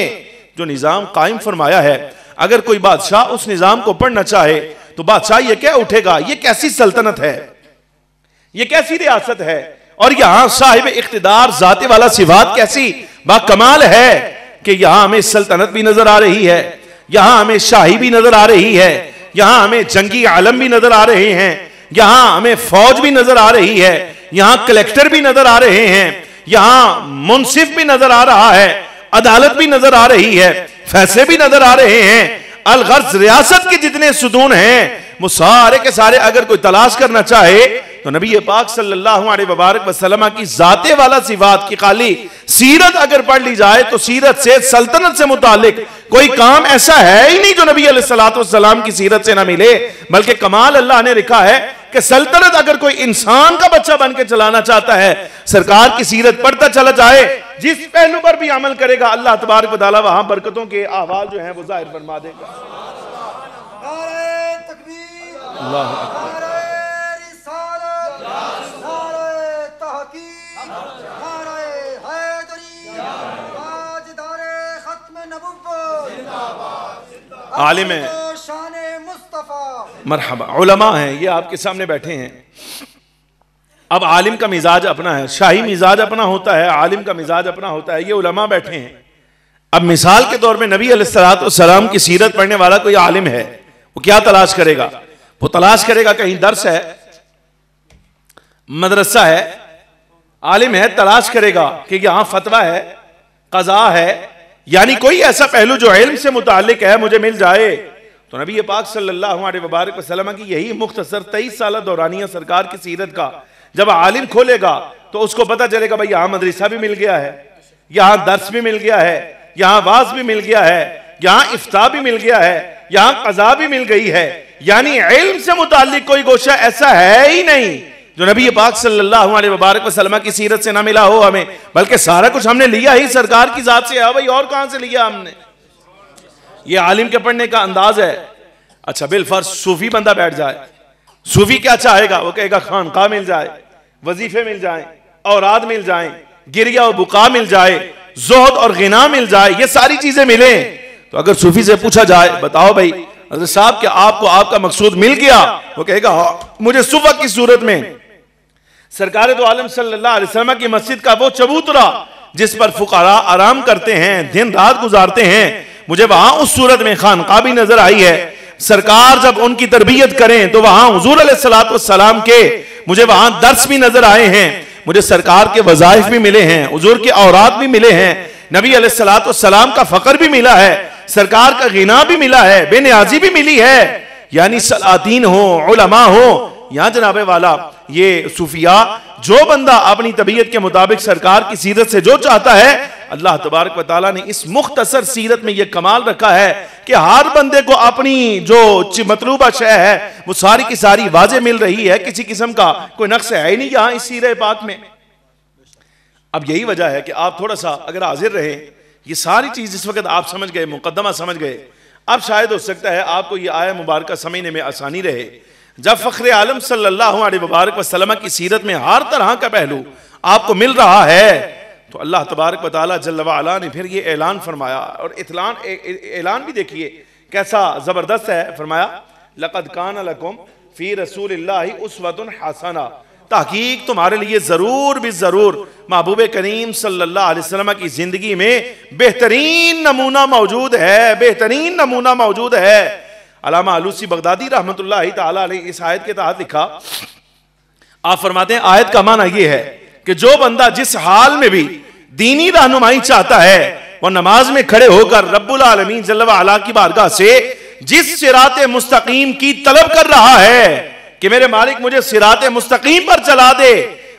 جو نظام قائم فرمایا ہے، اگر کوئی بادشاہ اس نظام کو پڑھنا چاہے تو بادشاہ یہ کیا اٹھے گا، یہ کیسی سلطنت ہے، یہ کیسی ریاست ہے، اور یہاں صاحب اقتدار ذات والا صفات کیسی با کمال ہے کہ یہاں ہمیں سلطنت بھی نظر آ رہی ہے، یہاں ہمیں شاہی بھی نظر آ رہی ہے، یہاں ہمیں جنگی عالم بھی نظر آ رہے ہیں، یہاں ہمیں فوج بھی نظر آ رہی ہے، یہاں کلیکٹر بھی نظر آ رہے ہیں، یہاں منصف بھی نظر آ رہا ہے، عدالت بھی نظر آ رہی ہے، فیصلے بھی نظر آ رہے ہیں۔ الغرض ریاست کے جتنے ستون ہیں وہ سارے کے سارے اگر کوئی تلاش کرنا چاہے تو نبی پاک صلی اللہ علیہ وبارک وسلم کی ذات والا صفات کی خالی سیرت اگر پڑھ لی جائے تو سیرت سے، سلطنت سے متعلق کوئی کام ایسا ہے ہی نہیں جو نبی علیہ الصلوۃ والسلام کی سیرت سے نہ ملے، بلکہ کمال اللہ نے رکھا ہے کہ سلطنت اگر کوئی انسان کا بچہ بن کے چلانا چاہتا ہے، سرکار کی سیرت پڑھتا چلا جائے، جس پہلو پر بھی عمل کرے گا اللہ تبارک و تعالیٰ وہاں برکتوں کے احوال جو ہیں وہ ظاہر فرما دے گا۔ نعرہ تکبیر، اللہ نعرہ رسالت، نعرہ تحقیق، نعرہ حیدری، تاجدار ختم نبوت، عالم ہے، شان مصطفیٰ، مرحبا، علماء ہیں، یہ آپ کے سامنے بیٹھے ہیں۔ اب عالم کا مزاج اپنا ہے، شاہی مزاج اپنا ہوتا ہے، عالم کا مزاج اپنا ہوتا ہے، یہ علماء بیٹھے ہیں۔ اب مثال کے طور میں نبی علیہ الصلوۃ والسلام کی سیرت پڑھنے والا کوئی عالم ہے، وہ کیا تلاش کرے گا؟ وہ تلاش کرے گا کہیں درس ہے، مدرسہ ہے، عالم ہے، تلاش کرے گا کہ یہاں فتویٰ ہے، قضاء ہے، یعنی کوئی ایسا پہلو جو علم سے متعلق ہے مجھے مل جائے۔ تو نبی پاک صلی اللہ علیہ وبارک وسلم کی یہی مختصر 23 سالہ دورانیہ سرکار کی سیرت کا جب عالم کھولے گا تو اس کو پتہ چلے گا بھئی یہاں مدرسہ بھی مل گیا ہے، یہاں درس بھی مل گیا ہے، یہاں واعظ بھی مل گیا ہے، یہاں افتاء بھی مل گیا ہے، یہاں قضاء بھی مل گئی ہے، یعنی علم سے متعلق کوئی گوشہ ایسا ہے ہی نہیں جو نبی پاک صلی اللہ علیہ وبارک وسلم کی سیرت سے نہ ملا ہو ہمیں، بلکہ سارا کچھ ہم نے لیا ہی سرکار کی ذات سے ہے، بھئی اور کہاں سے لیا ہم نے؟ یہ عالم کے پڑھنے کا انداز ہے۔ اچھا بالفرض صوفی بندہ بیٹھ جائے، صوفی کیا چاہے گا؟ وہ کہے گا خانقاہ مل جائے، وظیفے مل جائیں، اوراد مل جائیں، گریہ و بقا مل جائے، زہد اور غنا مل جائے، یہ ساری چیزیں ملیں۔ تو اگر صوفی سے پوچھا جائے بتاؤ بھائی حضرت صاحب کیا آپ کو آپ کا مقصود مل گیا؟ وہ کہے گا مجھے صبح کی صورت میں سرکار دو عالم صلی اللہ علیہ وسلم کی مسجد کا وہ چبوترا جس پر فقراء آرام کرتے ہیں، دن رات گزارتے ہیں، مجھے وہاں اس صورت میں خانقاہ بھی نظر آئی ہے۔ سرکار جب ان کی تربیت کریں تو وہاں حضور علیہ الصلوۃ والسلام کے مجھے وہاں درس بھی نظر آئے ہیں، مجھے سرکار کے وظائف بھی ملے ہیں، حضور کے اوراد بھی ملے ہیں، نبی علیہ الصلوۃ والسلام کا فقر بھی ملا ہے، سرکار کا غنا بھی ملا ہے، بے نیازی بھی ملی ہے۔ یعنی سلاطین ہو، علماء ہو، یہاں جناب والا یہ صوفیاء جو بندہ اپنی طبیعت کے مطابق سرکار کی سیرت سے جو چاہتا ہے، اللہ تبارک و تعالیٰ نے اس مختصر سیرت میں یہ کمال رکھا ہے کہ ہر بندے کو اپنی جو مطلوبہ شے ہے وہ ساری کی ساری واضح مل رہی ہے، کسی قسم کا کوئی نقص ہے ہی نہیں یہاں اس سیرہ پاک میں۔ اب یہی وجہ ہے کہ آپ تھوڑا سا اگر حاضر رہیں، یہ ساری چیز اس وقت آپ سمجھ گئے، مقدمہ سمجھ گئے، اب شاید ہو سکتا ہے آپ کو یہ آیہ مبارکہ سمجھنے میں آسانی رہے۔ جب فخر عالم صلی اللہ علیہ وبارک وسلم کی سیرت میں ہر طرح کا پہلو آپ کو مل رہا ہے تو اللہ تبارک و تعالیٰ جل وعلا نے پھر یہ اعلان فرمایا، اور اعلان بھی دیکھیے کیسا زبردست ہے۔ فرمایا لَقَدْ كَانَ لَكُمْ فِي رَسُولِ اللَّهِ أُسْوَةٌ حَسَنَةٌ، تحقیق تمہارے لیے ضرور بھی ضرور محبوب کریم صلی اللہ علیہ وسلم کی زندگی میں بہترین نمونہ موجود ہے، بہترین نمونہ موجود ہے۔ علامہ علوسی بغدادی رحمت اللہ تعالیٰ علیہ اس آیت کے تحت لکھا آپ فرماتے ہیں آیت کا معنی یہ ہے کہ جو بندہ جس حال میں بھی دینی رہنمائی چاہتا ہے وہ نماز میں کھڑے ہو کر رب العالمین جل وعلا کی بارگاہ سے جس صراط مستقیم کی طلب کر رہا ہے کہ میرے مالک مجھے صراط مستقیم پر چلا دے،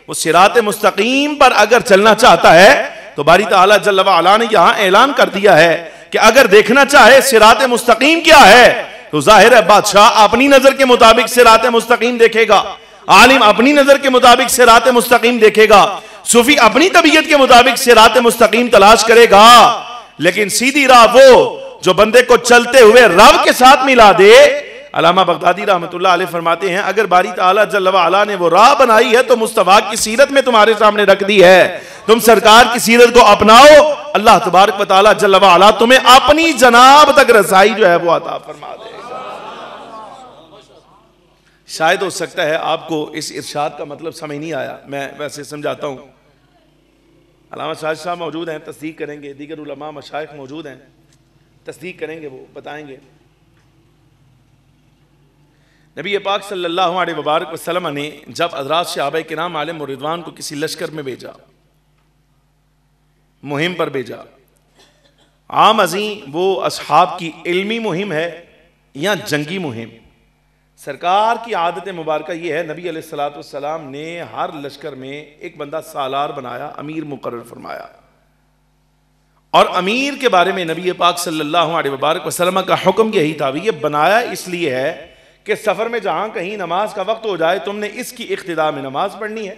وہ صراط مستقیم پر اگر چلنا چاہتا ہے تو باری تعالیٰ جل وعلا نے یہاں اعلان کر دیا ہے کہ اگر دیکھنا چاہے صراط مستقیم کیا ہے تو ظاہر ہے بادشاہ اپنی نظر کے مطابق صراط مستقیم دیکھے گا، عالم اپنی نظر کے مطابق صراط مستقیم دیکھے گا، صوفی اپنی طبیعت کے مطابق صراط مستقیم تلاش کرے گا، لیکن سیدھی راہ وہ جو بندے کو چلتے ہوئے رب کے ساتھ ملا دے۔ علامہ بغدادی رحمت اللہ علیہ فرماتے ہیں اگر باری تعالیٰ جل وعلا نے وہ راہ بنائی ہے تو مصطفیٰ کی سیرت میں تمہارے سامنے رکھ دی ہے، تم سرکار کی سیرت کو اپناؤ، اللہ تبارک و تعالیٰ جل وعلا تمہیں اپنی جناب تک رسائی جو ہے وہ عطا فرما دے گا۔ شاید ہو سکتا ہے آپ کو اس ارشاد کا مطلب سمجھ نہیں آیا، میں ویسے سمجھاتا ہوں۔ علامہ شاہد صاحب موجود ہیں، تصدیق کریں گے، دیگر علماء مشائخ موجود ہیں، تصدیق کریں گے، وہ بتائیں گے۔ نبی پاک صلی اللہ علیہ وبارک وسلم نے جب حضرات صحابہ کرام علیہم رضوان کو کسی لشکر میں بھیجا، مہم پر بھیجا، عام ازیں وہ اصحاب کی علمی مہم ہے یا جنگی مہم، سرکار کی عادت مبارکہ یہ ہے، نبی علیہ السلام نے ہر لشکر میں ایک بندہ سالار بنایا، امیر مقرر فرمایا، اور امیر کے بارے میں نبی پاک صلی اللہ علیہ وبارک وسلم کا حکم یہی تھا، یہ بنایا اس لیے ہے کہ سفر میں جہاں کہیں نماز کا وقت ہو جائے تم نے اس کی اقتداء میں نماز پڑھنی ہے،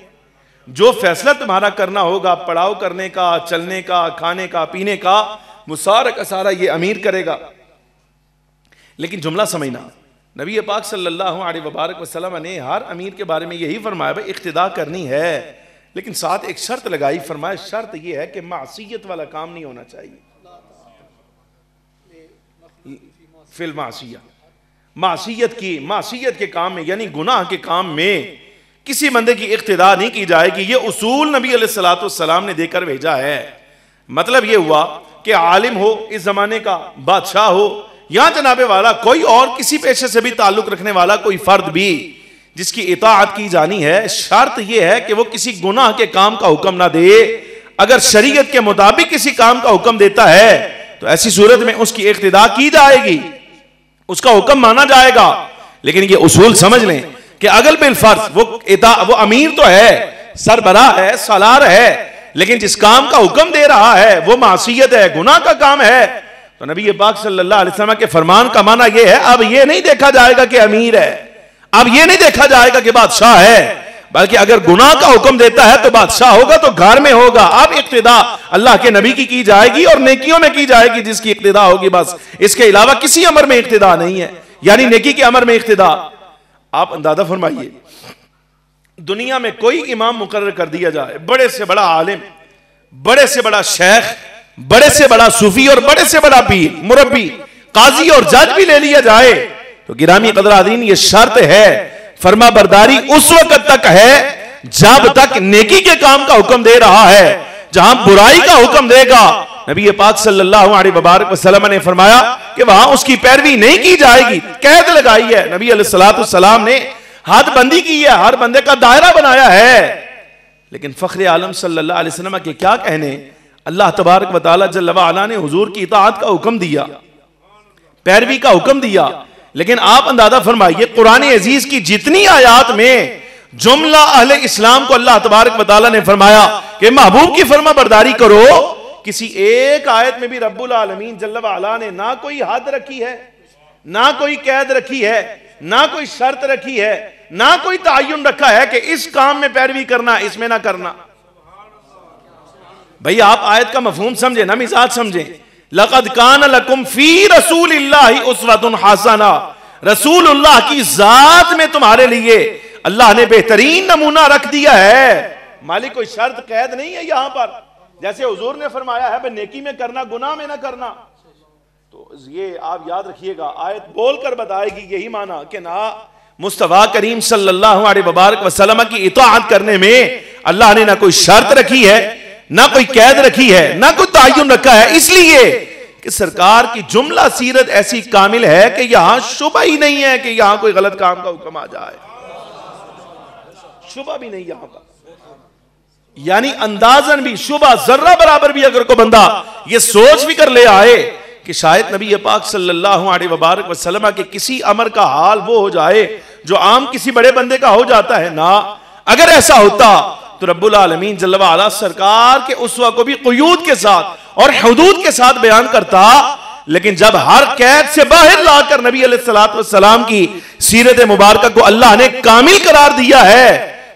جو فیصلہ تمہارا کرنا ہوگا پڑاؤ کرنے کا، چلنے کا، کھانے کا، پینے کا، وہ سارا کا سارا یہ امیر کرے گا۔ لیکن جملہ سمجھنا، نبی پاک صلی اللہ علیہ وبارک وسلم نے ہر امیر کے بارے میں یہی فرمایا بھائی اقتداء کرنی ہے، لیکن ساتھ ایک شرط لگائی، فرمایا شرط یہ ہے کہ معصیت والا کام نہیں ہونا چاہیے، فی المعصیہ، معصیت کے کام میں یعنی گناہ کے کام میں کسی بندے کی اقتداء نہیں کی جائے گی، یہ اصول نبی علیہ السلام نے دے کر بھیجا ہے۔ مطلب یہ ہوا کہ عالم ہو اس زمانے کا، بادشاہ ہو یا جناب والا کوئی اور کسی پیشے سے بھی تعلق رکھنے والا کوئی فرد بھی جس کی اطاعت کی جانی ہے، شرط یہ ہے کہ وہ کسی گناہ کے کام کا حکم نہ دے، اگر شریعت کے مطابق کسی کام کا حکم دیتا ہے تو ایسی صورت میں اس کی اقتداء کی جائے گی، اس کا حکم مانا جائے گا۔ لیکن یہ اصول سمجھ لیں کہ اگر بالفرض وہ امیر تو ہے، سربراہ ہے، سالار ہے، لیکن جس کام کا حکم دے رہا ہے وہ معصیت ہے، گناہ کا کام ہے، تو نبی پاک صلی اللہ علیہ وسلم کے فرمان کا معنی یہ ہے اب یہ نہیں دیکھا جائے گا کہ امیر ہے، اب یہ نہیں دیکھا جائے گا کہ بادشاہ ہے، بلکہ اگر گناہ کا حکم دیتا ہے تو بادشاہ ہوگا تو گھر میں ہوگا، اب اقتداء اللہ کے نبی کی جائے گی اور نیکیوں میں کی جائے گی جس کی اقتداء ہوگی، بس اس کے علاوہ کسی امر میں اقتداء نہیں ہے، یعنی نیکی کے امر میں اقتداء۔ آپ اندازہ فرمائیے دنیا میں کوئی امام مقرر کر دیا جائے، بڑے سے بڑا عالم، بڑے سے بڑا شیخ، بڑے سے بڑا صوفی اور بڑے سے بڑا پیر، مربی، قاضی اور جج بھی لے لیا جائے تو گرامی قدر عظیم یہ شرط ہے، فرما برداری اس وقت تک ہے جب تک نیکی کے کام کا حکم دے رہا ہے، جہاں برائی کا حکم دے گا نبی پاک صلی اللہ علیہ وبارک وسلم نے فرمایا کہ وہاں اس کی پیروی نہیں کی جائے گی، قید لگائی ہے، نبی علیہ السلام نے حد بندی کی ہے، ہر بندے کا دائرہ بنایا ہے۔ لیکن فخر عالم صلی اللہ علیہ وسلم کے کیا کہنے، اللہ تبارک و تعالی جل وعلا نے حضور کی اطاعت کا حکم دیا، پیروی کا حکم دیا، لیکن آپ اندازہ فرمائیے قرآن عزیز کی جتنی آیات میں جملہ اہل اسلام کو اللہ تبارک و تعالی نے فرمایا کہ محبوب کی فرما برداری کرو، کسی ایک آیت میں بھی رب العالمین جل وعلا نے نہ کوئی حد رکھی ہے، نہ کوئی قید رکھی ہے، نہ کوئی شرط رکھی ہے، نہ کوئی تعین رکھا ہے کہ اس کام میں پیروی کرنا، اس میں نہ کرنا۔ بھئی آپ آیت کا مفہوم سمجھیں نہ مزاج سمجھیں۔ لَقَدْ كَانَ لَكُمْ فِي رَسُولِ اللَّهِ أُسْوَةٌ حَسَنَةٌ، رسول اللہ کی ذات میں تمہارے لیے اللہ نے بہترین نمونہ رکھ دیا ہے۔ مالک کوئی شرط قید نہیں ہے یہاں پر، جیسے حضور نے فرمایا ہے بھئی نیکی میں کرنا، گناہ میں نہ کرنا، تو یہ آپ یاد رکھیے گا آیت بول کر بتائے گی یہی معنی کہ نہ مصطفیٰ کریم صلی اللہ علیہ وبارک وسلم کی اطاعت کرنے میں اللہ نے نہ کوئی شرط رکھی ہے، نہ کوئی قید رکھی ہے، نہ کوئی تعین رکھا ہے، اس لیے کہ سرکار کی جملہ سیرت ایسی کامل ہے کہ یہاں شبہ ہی نہیں ہے کہ یہاں کوئی غلط کام کا حکم آ جائے، شبہ بھی نہیں یہاں پر، یعنی اندازن بھی شبہ ذرہ برابر بھی اگر کوئی بندہ یہ سوچ بھی کر لے آئے کہ شاید نبی پاک صلی اللہ علیہ وبارک وسلم کے کسی امر کا حال وہ ہو جائے جو عام کسی بڑے بندے کا ہو جاتا ہے، نہ اگر ایسا ہوتا تو رب العالمین جل وعلا سرکار کے اسوہ کو بھی قیود کے ساتھ اور حدود کے ساتھ بیان کرتا، لیکن جب ہر قید سے باہر لا کر نبی علیہ السلام کی سیرت مبارکہ کو اللہ نے کامل قرار دیا ہے،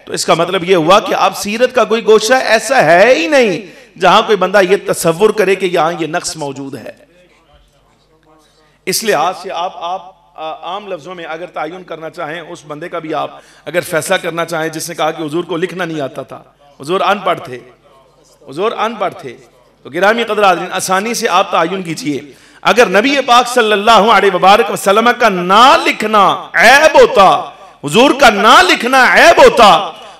تو اس کا مطلب یہ ہوا کہ اب سیرت کا کوئی گوشہ ایسا ہے ہی نہیں جہاں کوئی بندہ یہ تصور کرے کہ یہاں یہ نقص موجود ہے۔ اس لحاظ سے آپ عام لفظوں میں اگر تعین کرنا چاہیں اس بندے کا بھی آپ اگر فیصلہ کرنا چاہیں جس نے کہا کہ حضور کو لکھنا نہیں آتا تھا، حضور ان پڑھ تھے، حضور ان پڑھ تھے، تو گرامی قدر حاضرین آسانی سے آپ تعین کیجئے، اگر نبی پاک صلی اللہ علیہ وبارک وسلم کا نہ لکھنا عیب ہوتا، حضور کا نہ لکھنا عیب ہوتا،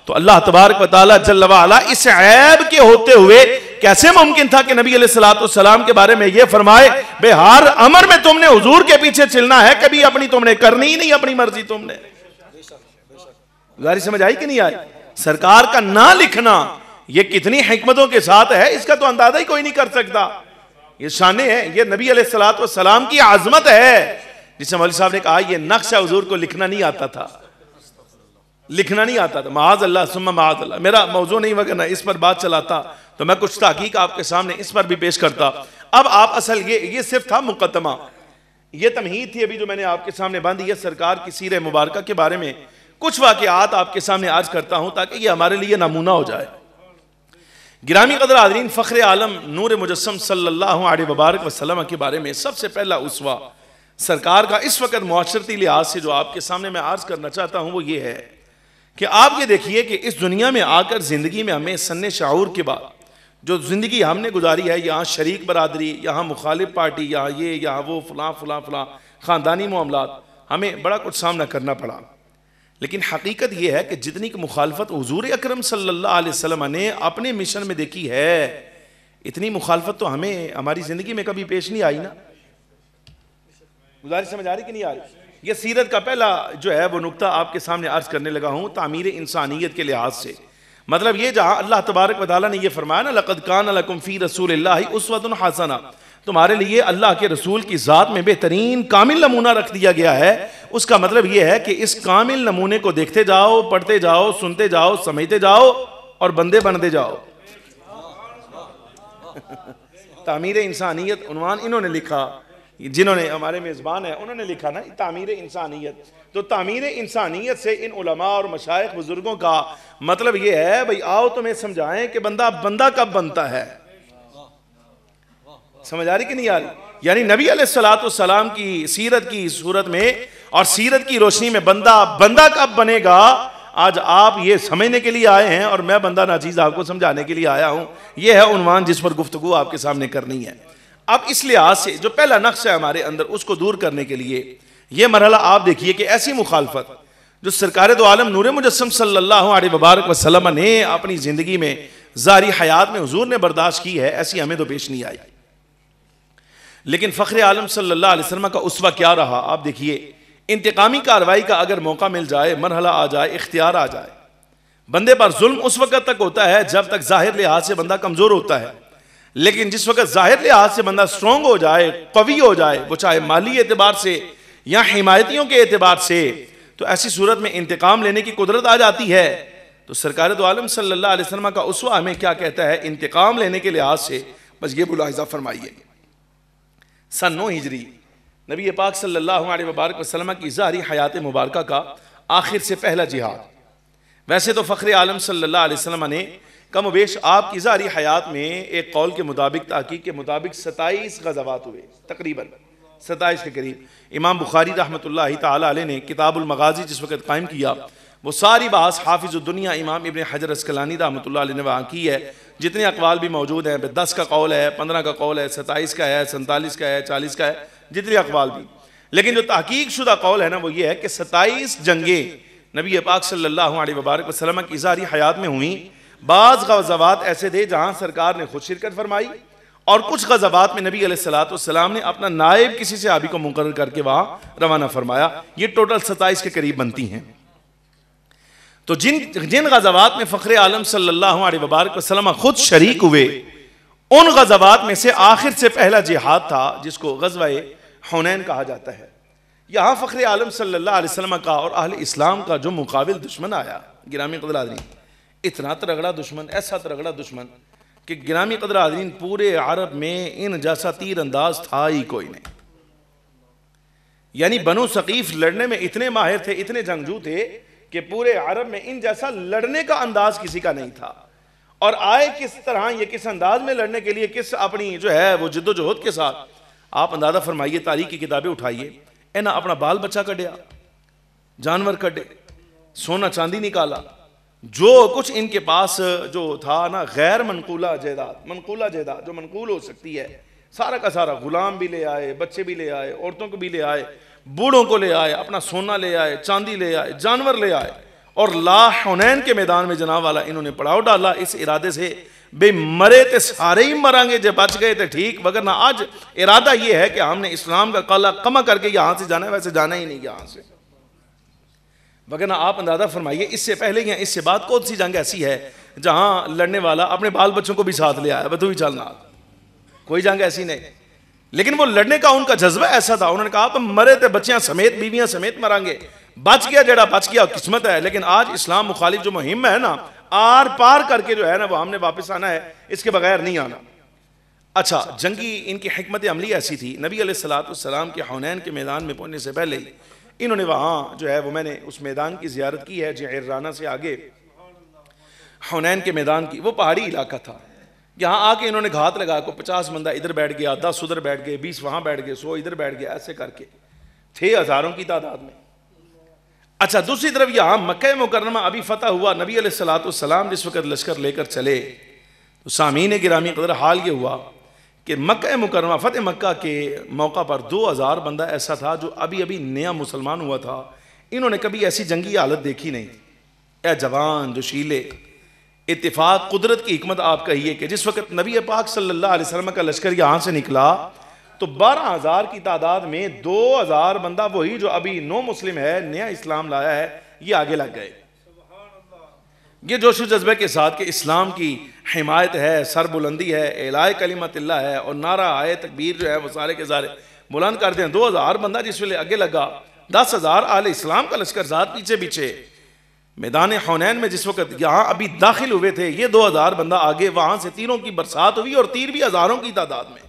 تو اللہ تبارک و تعالی جل وعلا اس عیب کے ہوتے ہوئے کیسے ممکن تھا کہ نبی علیہ السلام کے بارے میں یہ فرمائے بے ہر امر میں تم نے حضور کے پیچھے چلنا ہے، کبھی اپنی تم نے کرنی ہی نہیں، اپنی مرضی تم نے۔ گزاری سمجھ آئی کہ نہیں آئی؟ سرکار کا نہ لکھنا یہ کتنی حکمتوں کے ساتھ ہے، اس کا تو اندازہ ہی کوئی نہیں کر سکتا، یہ شان ہے، یہ نبی علیہ السلام کی عظمت ہے، جسے مولوی صاحب نے کہا یہ نقش ہے حضور کو لکھنا نہیں آتا تھا، لکھنا نہیں آتا تھا، معاذ اللہ ثم معاذ اللہ۔ میرا موضوع نہیں وگرنہ اس پر بات چلاتا تو میں کچھ تحقیق آپ کے سامنے اس پر بھی پیش کرتا۔ اب آپ اصل یہ صرف تھا مقدمہ، یہ تمہید تھی ابھی جو میں نے آپ کے سامنے باندھی ہے سرکار کی سیرت مبارکہ کے بارے میں کچھ واقعات آپ کے سامنے عرض کرتا ہوں تاکہ یہ ہمارے لیے نمونہ ہو جائے۔ گرامی قدر حاضرین، فخر عالم نور مجسم صلی اللہ علیہ وبارک وسلم کے بارے میں سب سے پہلا اسوہ سرکار کا اس وقت معاشرتی لحاظ سے جو آپ کے سامنے میں عرض کرنا چاہتا ہوں وہ یہ ہے کہ آپ یہ دیکھیے کہ اس دنیا میں آ کر زندگی میں ہمیں سن شعور کے بعد جو زندگی ہم نے گزاری ہے، یہاں شریک برادری، یہاں مخالف پارٹی، یہاں یہ یہاں وہ فلاں فلاں فلاں خاندانی معاملات، ہمیں بڑا کچھ سامنا کرنا پڑا، لیکن حقیقت یہ ہے کہ جتنی کہ مخالفت حضور اکرم صلی اللہ علیہ وسلم نے اپنے مشن میں دیکھی ہے، اتنی مخالفت تو ہمیں ہماری زندگی میں کبھی پیش نہیں آئی نا۔ گزارش سمجھ آ رہی کہ نہیں آ رہی؟ یہ سیرت کا پہلا جو ہے وہ نقطہ آپ کے سامنے عرض کرنے لگا ہوں تعمیر انسانیت کے لحاظ سے، مطلب یہ جہاں اللہ تبارک و تعالیٰ نے یہ فرمایا نا لَقَدْ كَانَ لَكُمْ فِي رَسُولِ اللَّهِ أُسْوَةٌ حَسَنَةٌ، تمہارے لیے اللہ کے رسول کی ذات میں بہترین کامل نمونہ رکھ دیا گیا ہے، اس کا مطلب یہ ہے کہ اس کامل نمونے کو دیکھتے جاؤ، پڑھتے جاؤ، سنتے جاؤ، سمجھتے جاؤ اور بندے بنتے جاؤ۔ تعمیر انسانیت عنوان انہوں نے لکھا، جنہوں نے ہمارے میزبان ہیں انہوں نے لکھا نا تعمیر انسانیت، تو تعمیر انسانیت سے ان علماء اور مشائخ بزرگوں کا مطلب یہ ہے بھئی آؤ تمہیں سمجھائیں کہ بندہ کب بنتا ہے، سمجھ آ رہی کہ نہیں آ رہی؟ یعنی نبی علیہ السلام کی سیرت کی صورت میں اور سیرت کی روشنی میں بندہ کب بنے گا، آج آپ یہ سمجھنے کے لیے آئے ہیں اور میں بندہ ناچیز آپ کو سمجھانے کے لیے آیا ہوں، یہ ہے عنوان جس پر گفتگو آپ کے سامنے کرنی ہے۔ اب اس لحاظ سے جو پہلا نقص ہے ہمارے اندر اس کو دور کرنے کے لیے یہ مرحلہ آپ دیکھیے کہ ایسی مخالفت جو سرکار دو عالم نور مجسم صلی اللہ علیہ وبارک وسلم نے اپنی زندگی میں ظاہری حیات میں حضور نے برداشت کی ہے، ایسی ہمیں تو پیش نہیں آئی، لیکن فخر عالم صلی اللہ علیہ وسلم کا اسوہ کیا رہا؟ آپ دیکھیے انتقامی کارروائی کا اگر موقع مل جائے، مرحلہ آ جائے، اختیار آ جائے، بندے پر ظلم اس وقت تک ہوتا ہے جب تک ظاہر لحاظ سے بندہ کمزور ہوتا ہے، لیکن جس وقت ظاہر لحاظ سے بندہ سٹرونگ ہو جائے، قوی ہو جائے، وہ چاہے مالی اعتبار سے یا حمایتیوں کے اعتبار سے، تو ایسی صورت میں انتقام لینے کی قدرت آ جاتی ہے۔ تو سرکار دو عالم صلی اللہ علیہ وسلم کا اسوہ ہمیں کیا کہتا ہے انتقام لینے کے لحاظ سے؟ بس یہ ملاحظہ فرمائیے، سن 9 ہجری نبی پاک صلی اللہ علیہ وبارک وسلم کی ظاہری حیات مبارکہ کا آخر سے پہلا جہاد، ویسے تو فخر عالم صلی اللہ علیہ وسلم نے کم و بیش آپ کی ظاہری حیات میں ایک قول کے مطابق تحقیق کے مطابق 27 غزوات ہوئے، تقریباً 27 کے قریب۔ امام بخاری رحمۃ اللہ تعالی علیہ نے کتاب المغازی جس وقت قائم کیا، وہ ساری بحث حافظ الدنیا امام ابن حجر عسقلانی رحمۃ اللہ علیہ نے وہاں کی ہے، جتنے اقوال بھی موجود ہیں، 10 کا قول ہے، 15 کا قول ہے، 27 کا ہے، 47 کا ہے، 40 کا ہے، جتنے اقوال بھی، لیکن جو تحقیق شدہ قول ہے نا وہ یہ ہے کہ 27 جنگیں نبی پاک صلی اللہ علیہ وبارک وسلم کی ظاہری حیات میں ہوئیں۔ بعض غزوات ایسے تھے جہاں سرکار نے خود شرکت فرمائی، اور کچھ غزوات میں نبی علیہ السلام نے اپنا نائب کسی صحابی کو مقرر کر کے وہاں روانہ فرمایا۔ یہ ٹوٹل 27 کے قریب بنتی ہیں۔ تو جن غزوات میں فخر عالم صلی اللہ علیہ وبارک وسلم خود شریک ہوئے، ان غزوات میں سے آخر سے پہلا جہاد تھا جس کو غزوہ حنین کہا جاتا ہے۔ یہاں فخر عالم صلی اللہ علیہ وسلم کا اور اہل اسلام کا جو مقابل دشمن آیا، گرامی قدر حاضرین، اتنا ترگڑا دشمن، ایسا ترگڑا دشمن کہ گرامی قدر حاضرین پورے عرب میں ان جیسا تیر انداز تھا ہی کوئی نہیں۔ یعنی بنو ثقیف لڑنے میں اتنے ماہر تھے، اتنے جنگجو تھے کہ پورے عرب میں ان جیسا لڑنے کا انداز کسی کا نہیں تھا۔ اور آئے کس طرح، یہ کس انداز میں لڑنے کے لیے، کس اپنی جو ہے وہ جد و جہد کے ساتھ، آپ اندازہ فرمائیے، تاریخ کی کتابیں اٹھائیے، اینا اپنا بال بچہ کڈیا، جانور کڈے، سونا چاندی نکالا، جو کچھ ان کے پاس جو تھا نا غیر منقولہ جائیداد، منقولہ جائیداد جو منقول ہو سکتی ہے، سارا کا سارا، غلام بھی لے آئے، بچے بھی لے آئے، عورتوں کو بھی لے آئے، بوڑھوں کو لے آئے، اپنا سونا لے آئے، چاندی لے آئے، جانور لے آئے، اور لا حنین کے میدان میں جناب والا انہوں نے پڑاؤ ڈالا اس ارادے سے بے مرے تے سارے ہی مرانگے، جب بچ گئے تھے ٹھیک، وگرنہ آج ارادہ یہ ہے کہ ہم نے اسلام کا قلعہ قمع کر کے یہاں سے جانا ہے، ویسے جانا ہی نہیں یہاں سے۔ وگرنہ آپ اندازہ فرمائیے اس سے پہلے یا اس سے بعد کون سی جنگ ایسی ہے جہاں لڑنے والا اپنے بال بچوں کو بھی ساتھ لے آیا، بدو ہی چلنا، کوئی جنگ ایسی نہیں۔ لیکن وہ لڑنے کا ان کا جذبہ ایسا تھا، انہوں نے کہا آپ مرے تھے بچیاں سمیت، بیویاں سمیت مرانگے، بچ گیا جڑا بچ گیا قسمت ہے۔ لیکن آج اسلام مخالف جو مہم ہے نا، آر پار کر کے جو ہے نا وہ ہم نے واپس آنا ہے، اس کے بغیر نہیں آنا۔ اچھا، جنگی ان کی حکمت عملی ایسی تھی، نبی علیہ السلام کے حنین کے میدان میں پہنچنے سے پہلے انہوں نے وہاں جو ہے وہ، میں نے اس میدان کی زیارت کی ہے جعرانہ سے آگے، حنین کے میدان کی، وہ پہاڑی علاقہ تھا، یہاں آ کے انہوں نے گھات لگا کو 50 بندہ ادھر بیٹھ گیا، 10 ادھر بیٹھ گئے، 20 وہاں بیٹھ گئے، 100 ادھر بیٹھ گیا، ایسے کر کے تھے ہزاروں کی تعداد میں۔ اچھا، دوسری طرف یہاں مکہ مکرمہ ابھی فتح ہوا، نبی علیہ السلام جس وقت لشکر لے کر چلے تو سامعین گرامی قدر حال یہ ہوا کہ مکہ مکرمہ فتح مکہ کے موقع پر 2000 بندہ ایسا تھا جو ابھی نیا مسلمان ہوا تھا، انہوں نے کبھی ایسی جنگی حالت دیکھی نہیں، اے جوان جوشیلے، اتفاق قدرت کی حکمت آپ کہیے کہ جس وقت نبی پاک صلی اللہ علیہ وسلم کا لشکر یہاں سے نکلا تو 12000 کی تعداد میں 2000 بندہ وہی جو ابھی نو مسلم ہے، نیا اسلام لایا ہے، یہ آگے لگ گئے، یہ جوش و جذبے کے ساتھ کہ اسلام کی حمایت ہے، سر بلندی ہے، اعلاء کلمت اللہ ہے، اور نعرہ آئے تکبیر جو ہے وہ سارے کے سارے بلند کر دیں۔ 2000 بندہ جس ویلے آگے لگا، 10,000 اہل اسلام کا لشکر ذات پیچھے پیچھے میدان حنین میں جس وقت یہاں ابھی داخل ہوئے تھے، یہ 2000 بندہ آگے، وہاں سے تیروں کی برسات ہوئی اور تیر بھی ہزاروں کی تعداد میں۔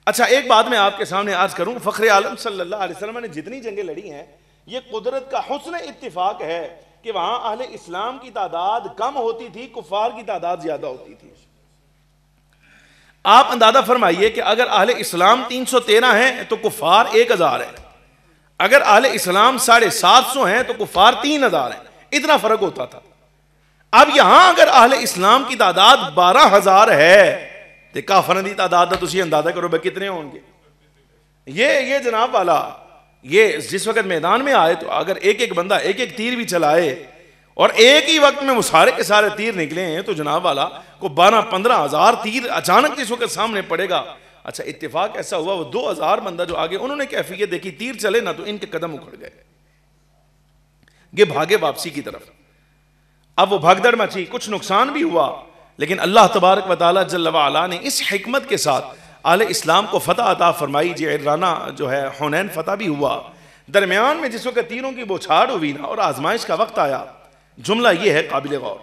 اچھا، ایک بات میں آپ کے سامنے عرض کروں، فخر عالم صلی اللہ علیہ وسلم نے جتنی جنگیں لڑی ہیں، یہ قدرت کا حسن اتفاق ہے کہ وہاں اہل اسلام کی تعداد کم ہوتی تھی، کفار کی تعداد زیادہ ہوتی تھی۔ آپ اندازہ فرمائیے کہ اگر اہل اسلام 313 ہیں تو کفار 1000 ہیں، اگر اہل اسلام 750 ہیں تو کفار 3000 ہیں، اتنا فرق ہوتا تھا۔ اب یہاں اگر اہل اسلام کی تعداد 12000 ہے تو کافروں کی تعداد تو تسی اندازہ کرو بھائی کتنے ہوں گے۔ یہ جناب والا، یہ جس وقت میدان میں آئے تو اگر ایک بندہ ایک تیر بھی چلائے اور ایک ہی وقت میں وہ سارے کے سارے تیر نکلے ہیں تو جناب والا کو 12-15 ہزار تیر اچانک جس وقت سامنے پڑے گا۔ اچھا، اتفاق ایسا ہوا وہ 2000 بندہ جو آگے، انہوں نے کیفیت دیکھی، تیر چلے نا تو ان کے قدم اکھڑ گئے، یہ بھاگے واپسی کی طرف۔ اب وہ بھگدڑ مچی، کچھ نقصان بھی ہوا، لیکن اللہ تبارک و تعالیٰ جل وعلا نے اس حکمت کے ساتھ اہل اسلام کو فتح عطا فرمائی، جعرانہ جو ہے حنین فتح بھی ہوا۔ درمیان میں جس وقت تیروں کی بوچھاڑ ہوئی نا اور آزمائش کا وقت آیا، جملہ یہ ہے قابل غور،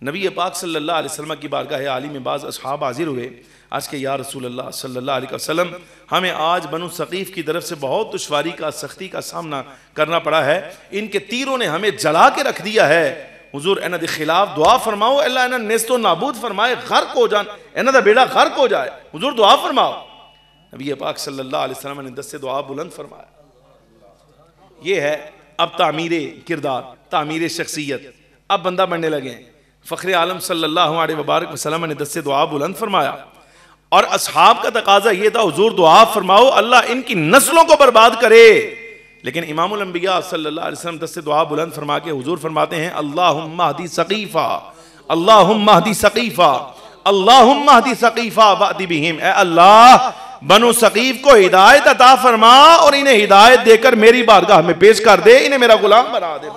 نبی پاک صلی اللہ علیہ وسلم کی بارگاہ عالی میں بعض اصحاب حاضر ہوئے، آج کے یا رسول اللہ صلی اللہ علیہ وسلم، ہمیں آج بنو ثقیف کی طرف سے بہت دشواری کا، سختی کا سامنا کرنا پڑا ہے، ان کے تیروں نے ہمیں جلا کے رکھ دیا ہے، حضور انہاں دے خلاف دعا فرماؤ، اللہ انہاں نیست و نابود فرمائے، غرق ہو جان، انہاں دا بیڑا غرق ہو جائے، حضور دعا فرماؤ۔ نبی پاک صلی اللہ علیہ وسلم نے دست دعا بلند فرمایا۔ یہ ہے اب تعمیر کردار، تعمیر شخصیت، اب بندہ بننے لگے ہیں۔ فخر عالم صلی اللہ علیہ وبارک وسلم نے دست دعا بلند فرمایا، اور اصحاب کا تقاضا یہ تھا حضور دعا فرماؤ اللہ ان کی نسلوں کو برباد کرے، لیکن امام الانبیاء صلی اللہ علیہ وسلم دست دعا بلند فرما کے حضور فرماتے ہیں اللہم اہدی ثقیفہ، اللہم اہدی ثقیفہ، اللہم اہدی ثقیفہ وأتی بہم، اے اللہ بنو ثقیف کو ہدایت عطا فرما اور انہیں ہدایت دے کر میری بارگاہ میں پیش کر دے، انہیں میرا غلام بنا دے۔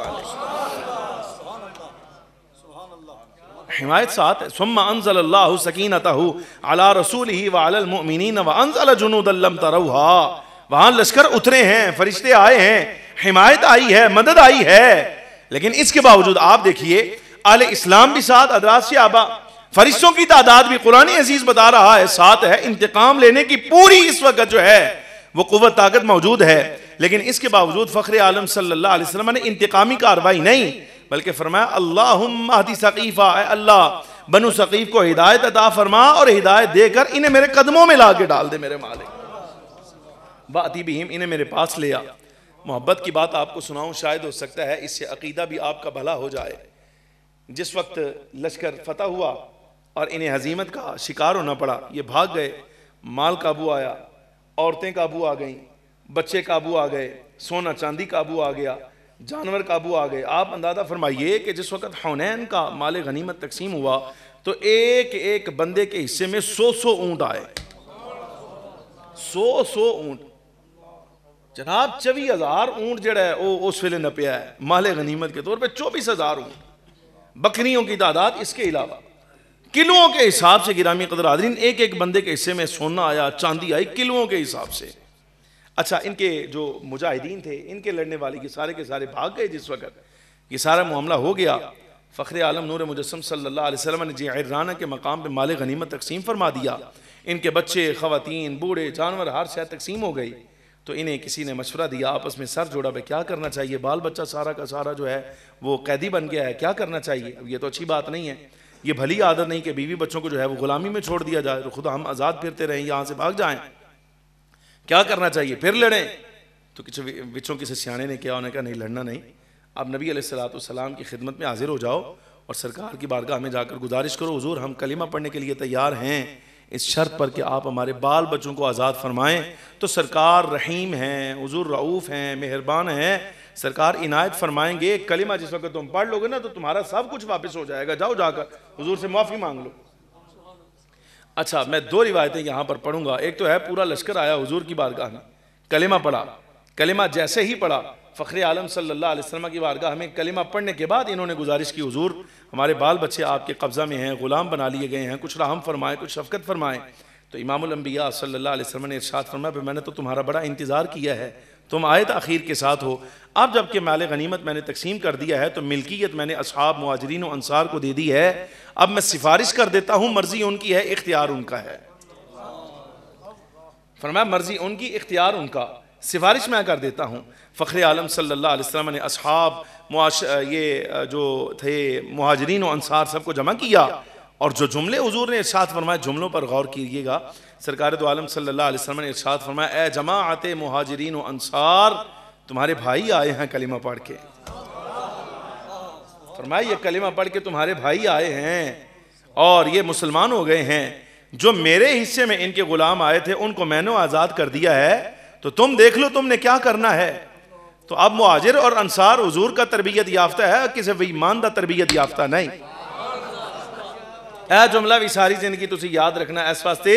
حمایت ساتھ ہے. ثم انزل اللہ سکینتہ علی رسولہ وعلی المؤمنین وانزل جنودا لم تروها. وہاں لشکر اترے ہیں، فرشتے آئے ہیں، حمایت آئی ہے، مدد آئی ہے، لیکن اس کے باوجود آپ دیکھیے اہل اسلام بھی ساتھ، حضرات صحابہ، فرشتوں کی تعداد بھی قرآن عزیز بتا رہا ہے ساتھ ہے. انتقام لینے کی پوری اس وقت جو ہے وہ قوت طاقت موجود ہے، لیکن اس کے باوجود فخر عالم صلی اللہ علیہ وسلم نے انتقامی کاروائی نہیں بلکہ فرمایا اللہم اہدی ثقیفہ، اے اللہ بنو ثقیف کو ہدایت عطا فرما اور ہدایت دے کر انہیں میرے قدموں میں لا کے ڈال دے میرے مالک. بَأْتِ بِهِمْ، انہیں میرے پاس لے آ. محبت کی بات آپ کو سناؤں، شاید ہو سکتا ہے اس سے عقیدہ بھی آپ کا بھلا ہو جائے. جس وقت لشکر فتح ہوا اور انہیں ہزیمت کا شکار ہونا پڑا، یہ بھاگ گئے، مال قابو آیا، عورتیں قابو آ گئیں، بچے قابو آ گئے، سونا چاندی قابو آ گیا، جانور قابو آ گئے. آپ اندازہ فرمائیے کہ جس وقت حنین کا مال غنیمت تقسیم ہوا تو ایک ایک بندے کے حصے میں 100 اونٹ آئے. 100 اونٹ جناب 24,000 اونٹ جڑا ہے وہ اس ویلے نپیا ہے مال غنیمت کے طور پہ. 24,000 اونٹ، بکریوں کی تعداد اس کے علاوہ کلوؤں کے حساب سے. گرامی قدر حاضرین، ایک ایک بندے کے حصے میں سونا آیا، چاندی آئی، کلوؤں کے حساب سے. اچھا، ان کے جو مجاہدین تھے، ان کے لڑنے والے کے سارے بھاگ گئے. جس وقت یہ سارا معاملہ ہو گیا، فخر عالم نور مجسم صلی اللہ علیہ وسلم نے جعرانہ کے مقام پہ مال غنیمت تقسیم فرما دیا. ان کے بچے، خواتین، بوڑھے، جانور ہر شے تقسیم ہو گئی. تو انہیں کسی نے مشورہ دیا، آپس میں سر جوڑا پہ کیا کرنا چاہیے. بال بچہ سارا کا سارا جو ہے وہ قیدی بن گیا ہے، کیا کرنا چاہیے. اب یہ تو اچھی بات نہیں ہے، یہ بھلی عادت نہیں کہ بیوی بچوں کو جو ہے وہ غلامی میں چھوڑ دیا جائے، تو خدا ہم آزاد پھرتے رہیں، یہاں سے بھاگ جائیں. کیا کرنا چاہیے، پھر لڑیں. تو بچوں کسی سیانے نے کیا، انہوں نے کہا نہیں، لڑنا نہیں. اب نبی علیہ السلام کی خدمت میں حاضر ہو جاؤ اور سرکار کی بارگاہ میں جا کر گزارش کرو، حضور ہم کلمہ پڑھنے کے لیے تیار ہیں اس شرط پر کہ آپ ہمارے بال بچوں کو آزاد فرمائیں. تو سرکار رحیم ہیں، حضور رعوف ہیں، مہربان ہیں، سرکار عنایت فرمائیں گے. کلمہ جس وقت تم پڑھ لو گے نا تو تمہارا سب کچھ واپس ہو جائے گا. جاؤ جا کر حضور سے معافی مانگ لو. اچھا، میں 2 روایتیں یہاں پر پڑھوں گا. ایک تو ہے پورا لشکر آیا حضور کی بارگاہ میں، کلمہ پڑھا. کلمہ جیسے ہی پڑھا، فخر عالم صلی اللہ علیہ وسلم کی بارگاہ میں کلمہ پڑھنے کے بعد انہوں نے گزارش کی، حضور ہمارے بال بچے آپ کے قبضہ میں ہیں، غلام بنا لیے گئے ہیں، کچھ رحم فرمائیں، کچھ شفقت فرمائیں. تو امام الانبیاء صلی اللہ علیہ وسلم نے ارشاد فرمایا میں نے تو تمہارا بڑا انتظار کیا ہے، تم آئے تاخیر کے ساتھ ہو. اب جب کہ مال غنیمت میں نے تقسیم کر دیا ہے تو ملکیت میں نے اصحاب مہاجرین و انصار کو دے دی ہے. اب میں سفارش کر دیتا ہوں، مرضی ان کی ہے، اختیار ان کا ہے. فرمایا مرضی ان کی، اختیار ان کا، سفارش میں کر دیتا ہوں. فخر عالم صلی اللہ علیہ وسلم نے اصحاب یہ جو تھے مہاجرین و انصار سب کو جمع کیا اور جو جملے حضور نے ارشاد فرمائے جملوں پر غور کیجئے گا. سرکار دو عالم صلی اللہ علیہ وسلم نے ارشاد فرمایا اے جماعت مہاجرین و انصار، تمہارے بھائی آئے ہیں کلمہ پڑھ کے. فرمایا یہ کلمہ پڑھ کے تمہارے بھائی آئے ہیں اور یہ مسلمان ہو گئے ہیں. جو میرے حصے میں ان کے غلام آئے تھے ان کو میں نے آزاد کر دیا ہے، تو تم دیکھ لو تم نے کیا کرنا ہے. تو اب مہاجر اور انصار حضور کا تربیت یافتہ ہے، کسی ایماندہ تربیت یافتہ نہیں. اے جملہ بھی ساری زندگی تسی یاد رکھنا اس واسطے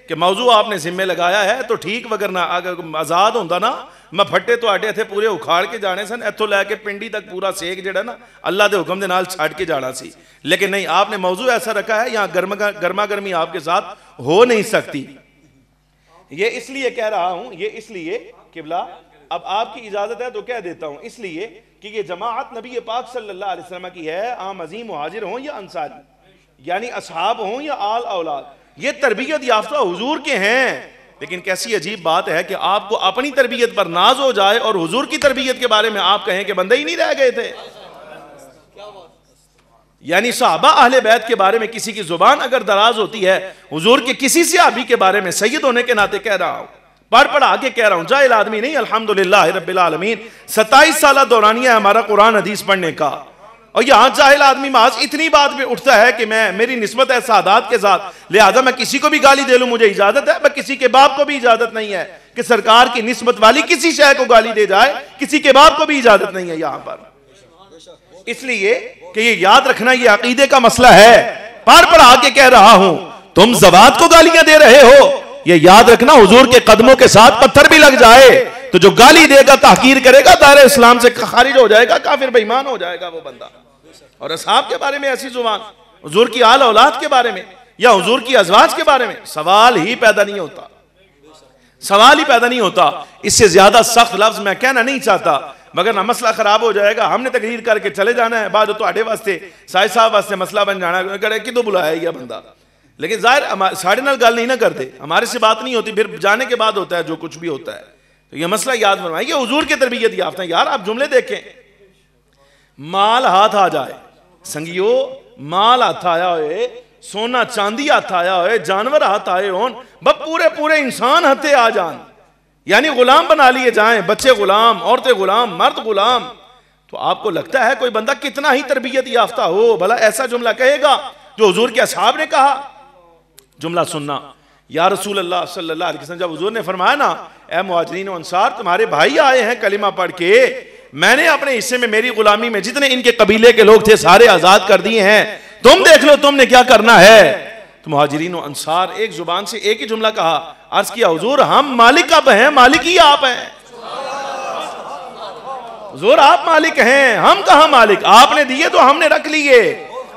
کہ موضوع آپ نے ذمہ لگایا ہے تو ٹھیک، وگرنہ اگر آزاد ہوندہ نا میں پھٹے تو آٹے تھے پورے اکھاڑ کے جانے سن، ایتھو لے کے پنڈی تک پورا سیک جڑا نا اللہ دے حکم دے نال چھاڑ کے جانا سی. لیکن نہیں، آپ نے موضوع ایسا رکھا ہے یہاں گرما گرمی آپ کے ساتھ ہو نہیں سکتی. یہ اس لیے کہہ رہا ہوں، یہ اس لیے قبلہ اب آپ کی اجازت ہے تو کہہ دیتا ہوں، اس لیے کہ یہ جماعت نبی پاک صلی اللہ علیہ وسلم کی ہے، عام عظیم مہاجر ہوں یا انصاری، یعنی اصحاب ہوں یا آل اولاد، یہ تربیت یافتہ حضور کے ہیں. لیکن کیسی عجیب بات ہے کہ آپ کو اپنی تربیت پر ناز ہو جائے اور حضور کی تربیت کے بارے میں آپ کہیں کہ بندے ہی نہیں رہ گئے تھے. یعنی صحابہ اہل بیت کے بارے میں کسی کی زبان اگر دراز ہوتی ہے، حضور کے کسی صحابی کے بارے میں سید ہونے کے ناطے کہہ رہا ہوں، پڑھا کے کہہ رہا ہوں، جاہل آدمی نہیں. الحمدللہ رب العالمین 27 سالہ دورانیہ ہے ہمارا قرآن حدیث پڑھنے کا، اور یہاں جاہل آدمی محض اتنی بات پہ اٹھتا ہے کہ میری نسبت ہے سعادات کے ساتھ، لہذا میں کسی کو بھی گالی دے لوں مجھے اجازت ہے. میں کسی کے باپ کو بھی اجازت نہیں ہے کہ سرکار کی نسبت والی کسی شے کو گالی دے جائے، کسی کے باپ کو بھی اجازت نہیں ہے یہاں پر. اس لیے کہ یہ یاد رکھنا یہ عقیدے کا مسئلہ ہے. پڑھا کے کہہ رہا ہوں، تم زوات کو گالیاں دے رہے ہو، یہ یاد رکھنا حضور کے قدموں کے ساتھ پتھر بھی لگ جائے تو جو گالی دے گا، تحقیر کرے گا، دائرہ اسلام سے خارج ہو جائے گا، کافر بے ایمان ہو جائے گا وہ بندہ. اور اصحاب کے بارے میں ایسی زبان، حضور کی آل اولاد کے بارے میں یا حضور کی ازواج کے بارے میں سوال ہی پیدا نہیں ہوتا، سوال ہی پیدا نہیں ہوتا۔ اس سے زیادہ سخت لفظ میں کہنا نہیں چاہتا، مگر نہ مسئلہ خراب ہو جائے گا، ہم نے تقریر کر کے چلے جانا ہے، بعد تو آڈے واسطے سائے صاحب واسطے مسئلہ بن جانا ہے کہ تو بلایا یہ بندہ، لیکن ظاہر ساڑھے نال گل نہیں نہ کرتے، ہمارے سے بات نہیں ہوتی، پھر جانے کے بعد ہوتا ہے جو کچھ بھی ہوتا ہے۔ تو یہ مسئلہ یاد فرمائیں، یہ حضور کے تربیت یافتہ ہیں۔ یار آپ جملے دیکھیں، مال ہاتھ آ جائے، سنگیو مال ہاتھ آیا ہوئے، سونا چاندی ہاتھ آیا ہوئے، جانور ہاتھ آئے ہون، پورے پورے انسان ہتھے آ جان، یعنی غلام بنا لیے جائیں، بچے غلام، عورتیں غلام، مرد غلام، تو آپ کو لگتا ہے کوئی بندہ کتنا ہی تربیت یافتہ ہو بھلا ایسا جملہ کہے گا جو حضور کے اصحاب نے کہا؟ جملہ سننا، یا رسول اللہ صلی اللہ علیہ وسلم، جب حضور نے فرمایا نا اے مہاجرین و انصار تمہارے بھائی آئے ہیں کلمہ پڑھ کے، میں نے اپنے حصے میں میری غلامی میں جتنے ان کے قبیلے کے لوگ تھے سارے آزاد کر دیے ہیں، تم دیکھ لو تم نے کیا کرنا ہے۔ تو مہاجرین و انصار ایک زبان سے ایک ہی جملہ کہا، عرض کیا حضور ہم مالک اب ہیں، مالک ہی آپ ہیں، حضور آپ مالک ہیں، ہم کہاں مالک، آپ نے دیے تو ہم نے رکھ لیے،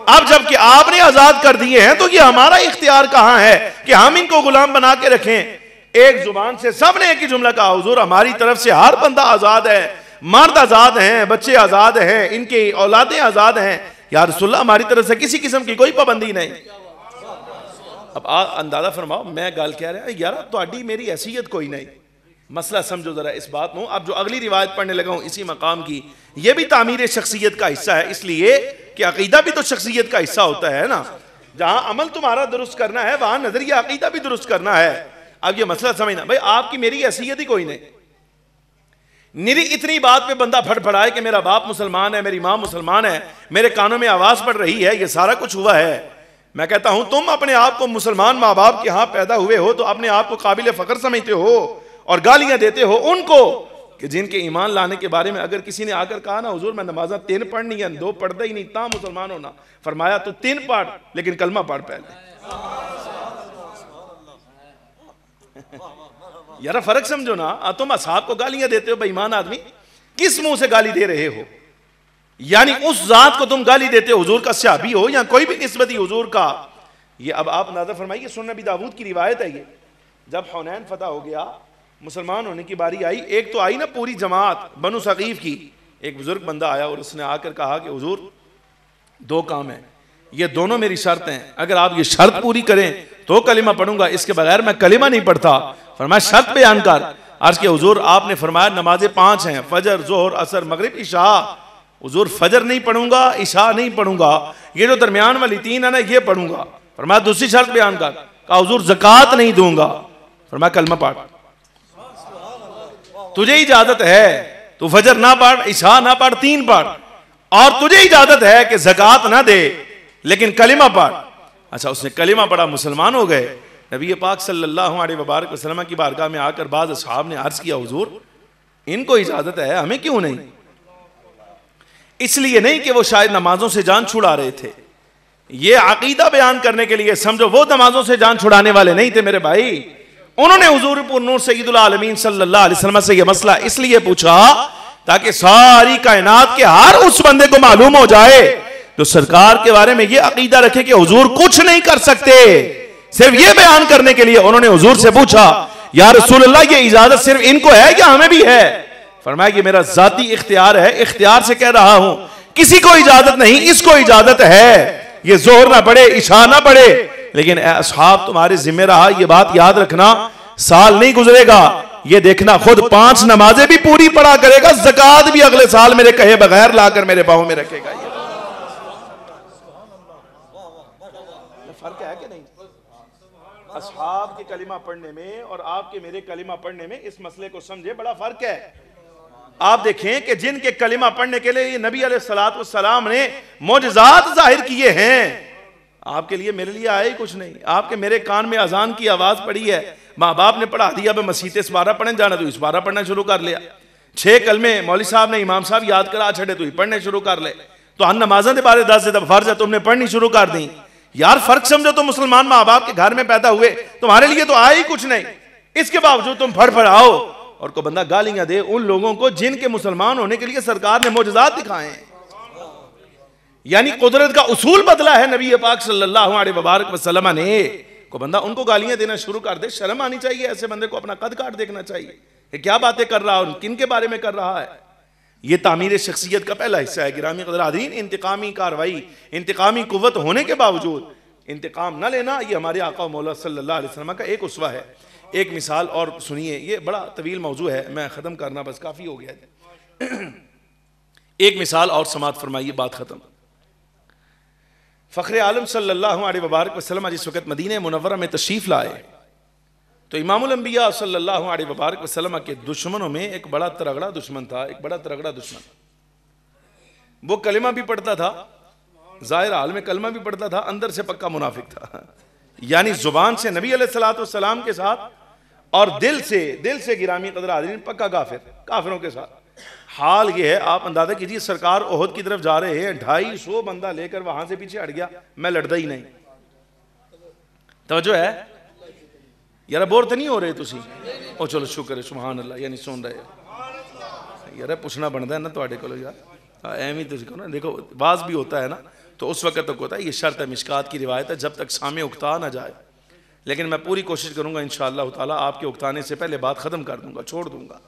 اب جب کہ آپ نے آزاد کر دیے ہیں تو یہ ہمارا اختیار کہاں ہے کہ ہم ان کو غلام بنا کے رکھیں۔ ایک زبان سے سب نے ایک ہی جملہ کہا، حضور ہماری طرف سے ہر بندہ آزاد ہے، مرد آزاد ہیں، بچے آزاد ہیں، ان کی اولادیں آزاد ہیں، یا رسول اللہ ہماری طرف سے کسی قسم کی کوئی پابندی نہیں۔ اب اندازہ فرماؤ میں گل کہہ رہا ہوں یار تہاڈی میری حیثیت کوئی نہیں، مسئلہ سمجھو ذرا اس بات میں۔ اب جو اگلی روایت پڑھنے لگا ہوں اسی مقام کی، یہ بھی تعمیر شخصیت کا حصہ ہے، اس لیے کہ عقیدہ بھی تو شخصیت کا حصہ ہوتا ہے نا، جہاں عمل تمہارا درست کرنا ہے وہاں نظریہ عقیدہ بھی درست کرنا ہے۔ اب یہ مسئلہ سمجھنا، بھئی آپ کی میری حیثیت ہی کوئی نہیں، نری اتنی بات پہ بندہ پھڑ پھڑائے کہ میرا باپ مسلمان ہے، میری ماں مسلمان ہے، میرے کانوں میں آواز پڑ رہی ہے، یہ سارا کچھ ہوا ہے۔ میں کہتا ہوں تم اپنے آپ کو مسلمان ماں باپ کے ہاں پیدا ہوئے ہو تو اپنے آپ کو قابل فخر سمجھتے ہو اور گالیاں دیتے ہو ان کو کہ جن کے ایمان لانے کے بارے میں اگر کسی نے آ کر کہا نا حضور میں نمازاں 3 پڑھنی ہیں 2 پڑھتا ہی نہیں تا مسلمان ہونا، فرمایا تو 3 پڑھ لیکن کلمہ پڑھ پہلے۔ یار فرق سمجھو نا، تم اصحاب کو گالیاں دیتے ہو بے ایمان آدمی، کس منہ سے گالی دے رہے ہو؟ یعنی اس ذات کو تم گالی دیتے ہو، حضور کا صحابی ہو یا کوئی بھی نسبتی حضور کا۔ یہ اب آپ اندازہ فرمائیے، سنن نبی داؤد کی روایت ہے یہ، جب حنین فتح ہو گیا مسلمان ہونے کی باری آئی، ایک تو آئی نا پوری جماعت بنو ثقیف کی، ایک بزرگ بندہ آیا اور اس نے آ کر کہا کہ حضور 2 کام ہیں، یہ دونوں میری شرط ہیں، اگر آپ یہ شرط پوری کریں تو کلمہ پڑھوں گا، اس کے بغیر میں کلمہ نہیں پڑھتا۔ فرمایا شرط بیان کر۔ عرض کہ حضور آپ نے فرمایا نمازیں 5 ہیں، فجر، ظہر، عصر، مغرب، عشاء۔ حضور فجر نہیں پڑھوں گا، عشاء نہیں پڑھوں گا، یہ جو درمیان والی 3 ہے نا یہ پڑھوں گا۔ فرمایا دوسری شرط بیان کر۔ کہا حضور زکوٰۃ نہیں دوں گا۔ فرمایا کلمہ پڑھ، تجھے اجازت ہے تو فجر نہ پڑھ، عشاء نہ پڑھ، 3 پڑھ، اور تجھے اجازت ہے کہ زکوٰۃ نہ دے لیکن کلمہ پڑھ۔ اچھا اس نے کلمہ پڑھا، مسلمان ہو گئے۔ نبی پاک صلی اللہ علیہ وبارک وسلم کی بارگاہ میں آ کر بعض اصحاب نے عرض کیا حضور ان کو اجازت ہے ہمیں کیوں نہیں؟ اس لیے نہیں کہ وہ شاید نمازوں سے جان چھڑا رہے تھے، یہ عقیدہ بیان کرنے کے لیے سمجھو، وہ نمازوں سے جان چھڑانے والے نہیں تھے میرے بھائی۔ انہوں نے حضور پر نور سید العالمین صلی اللہ علیہ وسلم سے یہ مسئلہ اس لیے پوچھا تاکہ ساری کائنات کے ہر اس بندے کو معلوم ہو جائے جو سرکار کے بارے میں یہ عقیدہ رکھے کہ حضور کچھ نہیں کر سکتے۔ صرف یہ بیان کرنے کے لیے انہوں نے حضور سے پوچھا یا رسول اللہ یہ اجازت صرف ان کو ہے یا ہمیں بھی ہے؟ فرمایا کہ میرا ذاتی اختیار ہے، اختیار سے کہہ رہا ہوں، کسی کو اجازت نہیں، اس کو اجازت ہے، یہ ظہر نہ پڑھے، عشاء نہ پڑھے، لیکن اے اصحاب تمہارے ذمہ رہا یہ بات یاد رکھنا، سال نہیں گزرے گا یہ دیکھنا خود 5 نمازیں بھی پوری پڑھا کرے گا، زکوٰۃ بھی اگلے سال میرے کہے بغیر لا کر میرے پاؤں میں رکھے گا۔ یہ فرق ہے کہ نہیں؟ اصحاب کے کلمہ پڑھنے میں اور آپ کے میرے کلمہ پڑھنے میں اس مسئلے کو سمجھے بڑا فرق ہے۔ آپ دیکھیں کہ جن کے کلمہ پڑھنے کے لیے نبی علیہ السلام نے معجزات ظاہر کیے ہیں، آپ کے لیے میرے لیے آئے ہی کچھ نہیں۔ آپ کے میرے کان میں اذان کی آواز پڑی ہے، ماں باپ نے پڑھا دیا، بے مسیح اس بارہ پڑھنے جانا تو اس بارہ پڑھنا شروع کر لیا، 6 کلمے مولوی صاحب نے امام صاحب یاد کرا چھڑے تو ہی پڑھنے شروع کر لے، تو ہن نمازوں کے بارے 10 جب فرض ہے تم نے پڑھنی شروع کر دیں۔ یار فرق سمجھو، تم مسلمان ماں باپ کے گھر میں پیدا ہوئے، تمہارے لیے تو آئے ہی کچھ نہیں، اس کے باوجود تم پھڑ پھڑاؤ اور کو بندہ گالیاں دے ان لوگوں کو جن کے مسلمان ہونے کے لیے سرکار نے معجزات دکھائے ہیں۔ یعنی قدرت کا اصول بدلا ہے نبی پاک صلی اللہ علیہ وبارک وسلم نے. کو بندہ ان کو گالیاں دینا شروع کر دے, شرم آنی چاہیے ایسے بندے کو, اپنا قد کاٹ دیکھنا چاہیے کہ کیا باتیں کر رہا ہے, کن کے بارے میں کر رہا ہے. یہ تعمیر شخصیت کا پہلا حصہ ہے. گرامی قدر حاضرین, انتقامی کاروائی, انتقامی قوت ہونے کے باوجود انتقام نہ لینا, یہ ہمارے آقا و مولا صلی اللہ علیہ وسلم کا ایک اسوہ ہے. ایک مثال اور سنیے, یہ بڑا طویل موضوع ہے, میں ختم کرنا بس کافی ہو گیا ہے. ایک مثال اور سماعت فرمائیے, بات ختم. فخر عالم صلی اللہ علیہ وبارک وسلم جس وقت مدینہ منورہ میں تشریف لائے تو امام الانبیاء صلی اللہ علیہ وبارک وسلم کے دشمنوں میں ایک بڑا ترگڑا دشمن تھا, ایک بڑا ترگڑا دشمن. وہ کلمہ بھی پڑھتا تھا, ظاہر حال میں کلمہ بھی پڑھتا تھا, اندر سے پکا منافق تھا. یعنی زبان سے نبی علیہ السلام کے ساتھ اور دل سے گرامی قدر حاضرین پکا کافر, کافروں کے ساتھ. حال یہ ہے, آپ اندازہ کیجئے سرکار احد کی طرف جا رہے ہیں, 250 بندہ لے کر وہاں سے پیچھے ہٹ گیا, میں لڑتا ہی نہیں. توجہ ہے یار, بور تو نہیں ہو رہے تسی؟ او چلو شکر ہے, سبحان اللہ, یعنی سن رہے یار, پوچھنا بنتا ہے نا تواڈے کولو یار, ایویں تسی کہو نا. دیکھو باز بھی ہوتا ہے نا تو اس وقت تک ہوتا ہے, یہ شرط ہے, مشکات کی روایت ہے, جب تک سامع اکتا نہ جائے. لیکن میں پوری کوشش کروں گا انشاءاللہ تعالیٰ آپ کے اکتانے سے پہلے بات ختم کر دوں گا, چھوڑ دوں گا.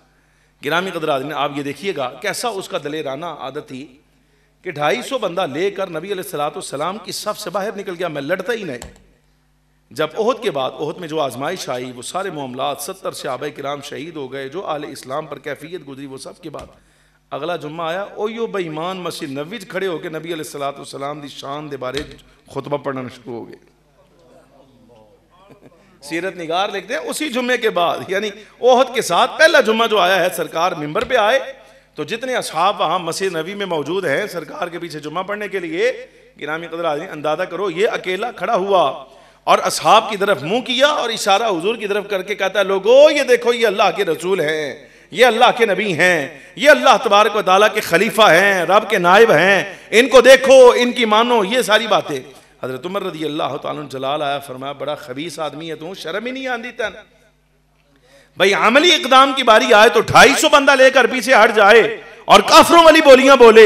گرامی قدر حاضرین, آپ یہ دیکھیے گا کیسا اس کا دلیرانہ عادت تھی کہ 250 بندہ لے کر نبی علیہ السلام کی صف سے باہر نکل گیا, میں لڑتا ہی نہیں. جب احد کے بعد, احد میں جو آزمائش آئی, وہ سارے معاملات, 70 صحابہ کرام شہید ہو گئے, جو اہل اسلام پر کیفیت گزری, وہ سب کے بعد اگلا جمعہ آیا, اویو بے ایمان مسجد نبوی کھڑے ہو کے نبی علیہ السلام دی شان دے بارے خطبہ پڑھنا شروع ہو گئے. سیرت نگار لکھتے ہیں اسی جمعے کے بعد, یعنی احد کے ساتھ پہلا جمعہ جو آیا ہے, سرکار منبر پہ آئے تو جتنے اصحاب وہاں مسجد نبوی میں موجود ہیں سرکار کے پیچھے جمعہ پڑھنے کے لیے, گرامی قدر حاضرین اندازہ کرو, یہ اکیلا کھڑا ہوا اور اصحاب کی طرف منہ کیا اور اشارہ حضور کی طرف کر کے کہتا ہے, لوگو یہ دیکھو, یہ اللہ کے رسول ہیں, یہ اللہ کے نبی ہیں, یہ اللہ تبارک و تعالیٰ کے خلیفہ ہیں, رب کے نائب ہیں, ان کو دیکھو, ان کی مانو, یہ ساری باتیں. حضرت عمر رضی اللہ تعالیٰ عنہ جلال آیا, فرمایا بڑا خبیث آدمی ہے تو, شرم ہی نہیں آندی تن. بھئی عملی اقدام کی باری آئے تو 250 بندہ لے کر پیچھے ہٹ جائے اور کافروں والی بولیاں بولے,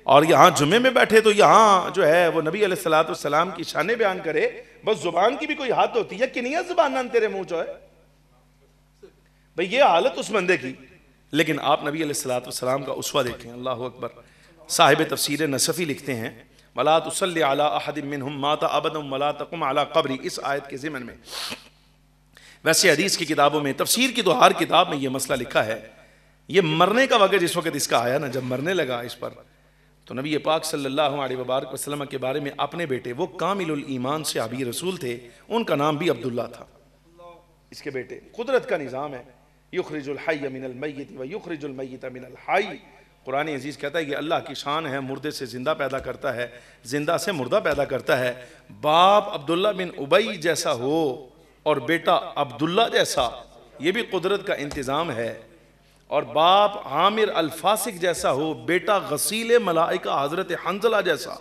اور یہاں جمعے میں بیٹھے تو یہاں جو ہے وہ نبی علیہ السلام کی شانیں بیان کرے. بس زبان کی بھی کوئی حد ہوتی ہے, کنیا زبان تیرے منہ جو ہے. بھئی یہ حالت اس بندے کی. لیکن آپ نبی علیہ السلام کا اسوہ دیکھیں, اللہ اکبر. صاحب تفسیر نصفی لکھتے ہیں, وَلَا تُصَلِّ عَلَىٰ أَحَدٍ مِّنْهُمْ مَاتَ أَبَدًا وَلَا تَقُمْ عَلَىٰ قَبْرِ, اس آیت کے ضمن میں. ویسے حدیث کی کتابوں میں, تفسیر کی تو ہر کتاب میں یہ مسئلہ لکھا ہے. یہ مرنے کا وقت جس وقت اس کا آیا نا, جب مرنے لگا اس پر, تو نبی پاک صلی اللہ علیہ وبارک وسلم کے بارے میں اپنے بیٹے, وہ کامل الایمان صحابی رسول تھے, ان کا نام بھی عبداللہ تھا, اس کے بیٹے. قدرت کا نظام ہے, یخرج الحی من المیت و یخرج المیت من الحی. قرآن عزیز کہتا ہے یہ اللہ کی شان ہے, مردے سے زندہ پیدا کرتا ہے, زندہ سے مردہ پیدا کرتا ہے. باپ عبداللہ بن ابی جیسا ہو اور بیٹا عبداللہ جیسا, یہ بھی قدرت کا انتظام ہے. اور باپ عامر الفاسق جیسا ہو, بیٹا غسیل ملائکہ حضرت حنظلہ جیسا.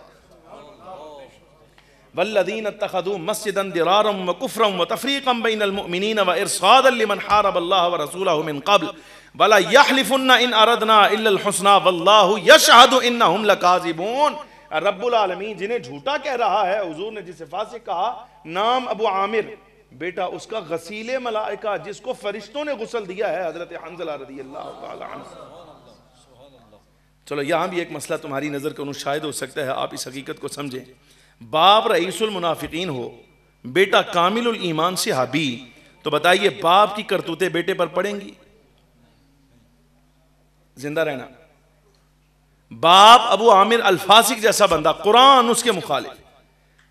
والذین اتخذوا مسجدا ضرارا وکفرا وتفریقا بین المؤمنین وارصادا لمن حارب اللہ ورسولہ من قبل ولا یحلفن ان اردنا الا الحسنى واللہ یشہد انہم لکاذبون. رب العالمین جنہیں جھوٹا کہہ رہا ہے, حضور نے جسے فاسق کہا, نام ابو عامر, بیٹا اس کا غسیل ملائکہ جس کو فرشتوں نے غسل دیا ہے, حضرت حنظلہ رضی اللہ تعالی عنہ. چلو یہاں بھی ایک مسئلہ تمہاری نظر کو شاید ہو سکتا ہے, آپ اس حقیقت کو سمجھیں. باپ رئیس المنافقین ہو, بیٹا کامل الایمان صحابی, تو بتائیے باپ کی کرتوتیں بیٹے پر پڑیں گی؟ زندہ رہنا. باپ ابو عامر الفاسق جیسا بندہ, قرآن اس کے مخالف,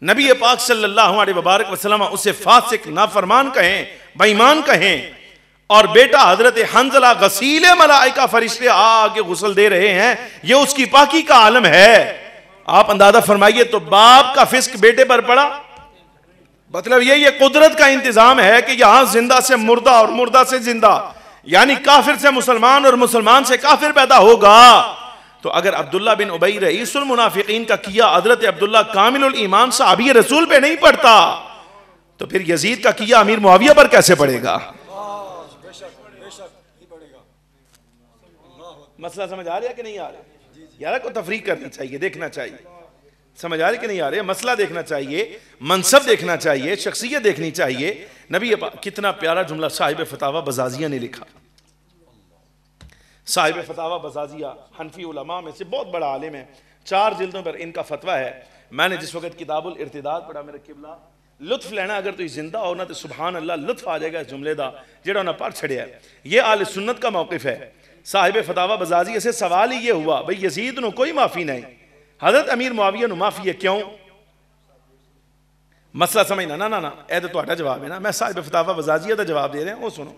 نبی پاک صلی اللہ علیہ وبارک وسلم اسے فاسق, نافرمان کہیں, بے ایمان کہیں, اور بیٹا حضرت حنظلہ غسیل ملائکہ, فرشتے آگے غسل دے رہے ہیں, یہ اس کی پاکی کا عالم ہے. آپ اندازہ فرمائیے, تو باپ کا فسق بیٹے پر پڑا. مطلب یہ قدرت کا انتظام ہے کہ یہاں زندہ سے مردہ اور مردہ سے زندہ, یعنی کافر سے مسلمان اور مسلمان سے کافر پیدا ہوگا. تو اگر عبداللہ بن ابی رئیس المنافقین کا کیا حضرت عبداللہ کامل الایمان صحابی رسول پہ نہیں پڑتا, تو پھر یزید کا کیا امیر معاویہ پر کیسے پڑے گا؟ مسئلہ سمجھ آ رہا ہے کہ نہیں آ رہا؟ یارہ کو تفریق کرنی چاہیے, دیکھنا چاہیے. سمجھ آ رہی کہ نہیں آ رہے؟ مسئلہ دیکھنا چاہیے، منصب دیکھنا چاہیے، شخصیت دیکھنی چاہیے. نبی کتنا پیارا جملہ صاحب فتاوی بزازیہ نے لکھا. صاحب فتاوی بزازیہ حنفی علماء میں سے بہت بڑا عالم ہے، 4 جلدوں پر ان کا فتویٰ ہے. میں نے جس وقت کتاب الارتداد پڑھا، میرے قبلہ لطف لینا، اگر تو زندہ ہو نا تو سبحان اللہ لطف آ جائے گا اس جملے دا جڑا انہاں پڑھ چھڑیا ہے. یہ اہل سنت کا موقف ہے. صاحب فتاوی بزازیہ سے سوال ہی یہ ہوا بھئی یزید نو کوئی معافی نہیں، حضرت امیر معاویہ نو معافی ہے، کیوں؟ مسئلہ سمجھنا نا نا نا اے تو تہاڈا جواب ہے نا، میں صاحب فتاوی بزازیہ دا جواب دے رہے ہیں، وہ سنو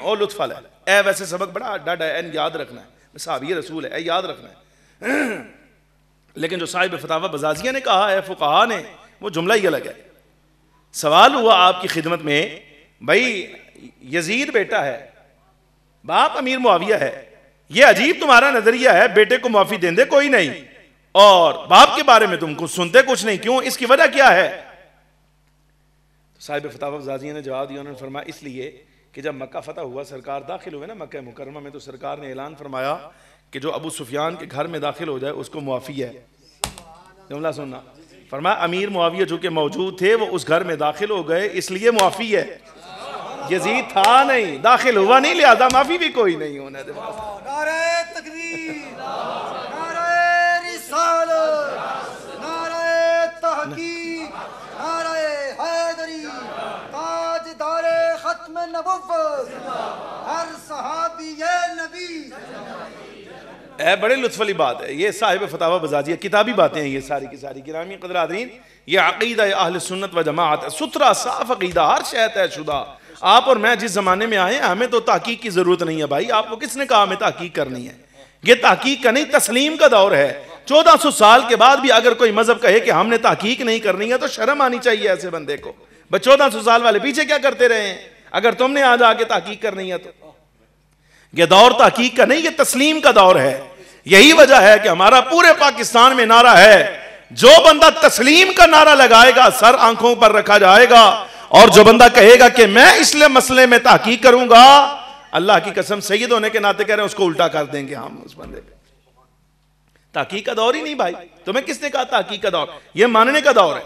او لطف والا ہے. اے ویسے سبق بڑا ڈاڈا ہے، این یاد رکھنا ہے، صحابی رسول ہے، اے یاد رکھنا ہے. لیکن جو صاحب فتاوی بزازیہ نے کہا ہے، فقہا نے، وہ جملہ ہی الگ ہے. سوال ہوا آپ کی خدمت میں، بھائی یزید بیٹا ہے، باپ امیر معاویہ ہے، یہ عجیب تمہارا نظریہ ہے، بیٹے کو معافی دیں دے کوئی نہیں اور باپ کے بارے میں تم کو سنتے کچھ نہیں، کیوں؟ اس کی وجہ کیا ہے؟ صاحب فتاوی بزازیہ نے جواب دیا، انہوں نے فرمایا اس لیے کہ جب مکہ فتح ہوا، سرکار داخل ہوئے نا مکہ مکرمہ میں، تو سرکار نے اعلان فرمایا کہ جو ابو سفیان کے گھر میں داخل ہو جائے اس کو معافی ہے. جملہ سننا، فرمایا امیر معاویہ جو کہ موجود تھے وہ اس گھر میں داخل ہو گئے اس لیے معافی ہے. یزید تھا نہیں، داخل ہوا نہیں، لہذا معافی بھی کوئی نہیں ہونا دے. نعرہ تکبیر، نعرہ رسالت، نعرہ تحقیق، نعرہ حیدری، تاجدار ختم نبوت، ہر صحابی نبی. اے بڑے لطف والی بات ہے. یہ صاحب فتاوی بزازیہ کتابی باتیں ہیں یہ ساری کی ساری. گرامی قدر حاضرین، یہ عقیدہ اہل سنت و جماعت ہے، ستھرا صاف عقیدہ، ہر شے طے شدہ. آپ اور میں جس زمانے میں آئے ہیں ہمیں تو تحقیق کی ضرورت نہیں ہے بھائی. آپ کو کس نے کہا ہمیں تحقیق کرنی ہے؟ یہ تحقیق کا نہیں، تسلیم کا دور ہے. 1400 سال کے بعد بھی اگر کوئی مذہب کہے کہ ہم نے تحقیق نہیں کرنی ہے تو شرم آنی چاہیے ایسے بندے کو. بس 1400 سال والے پیچھے کیا کرتے رہے ہیں اگر تم نے آج آگے تحقیق کرنی ہے تو؟ یہ دور تحقیق کا نہیں، یہ تسلیم کا دور ہے. یہی وجہ ہے کہ ہمارا پورے پاکستان میں نعرہ ہے، جو بندہ تسلیم کا نعرہ لگائے گا سر آنکھوں پر رکھا جائے گا، اور جو بندہ کہے گا کہ میں اس لیے مسئلے میں تحقیق کروں گا، اللہ کی قسم سید ہونے کے ناطے کہہ رہے ہیں اس کو الٹا کر دیں گے ہم اس بندے پہ. تحقیق کا دور ہی نہیں بھائی. تمہیں کس نے کہا تحقیق کا دور؟ یہ ماننے کا دور ہے.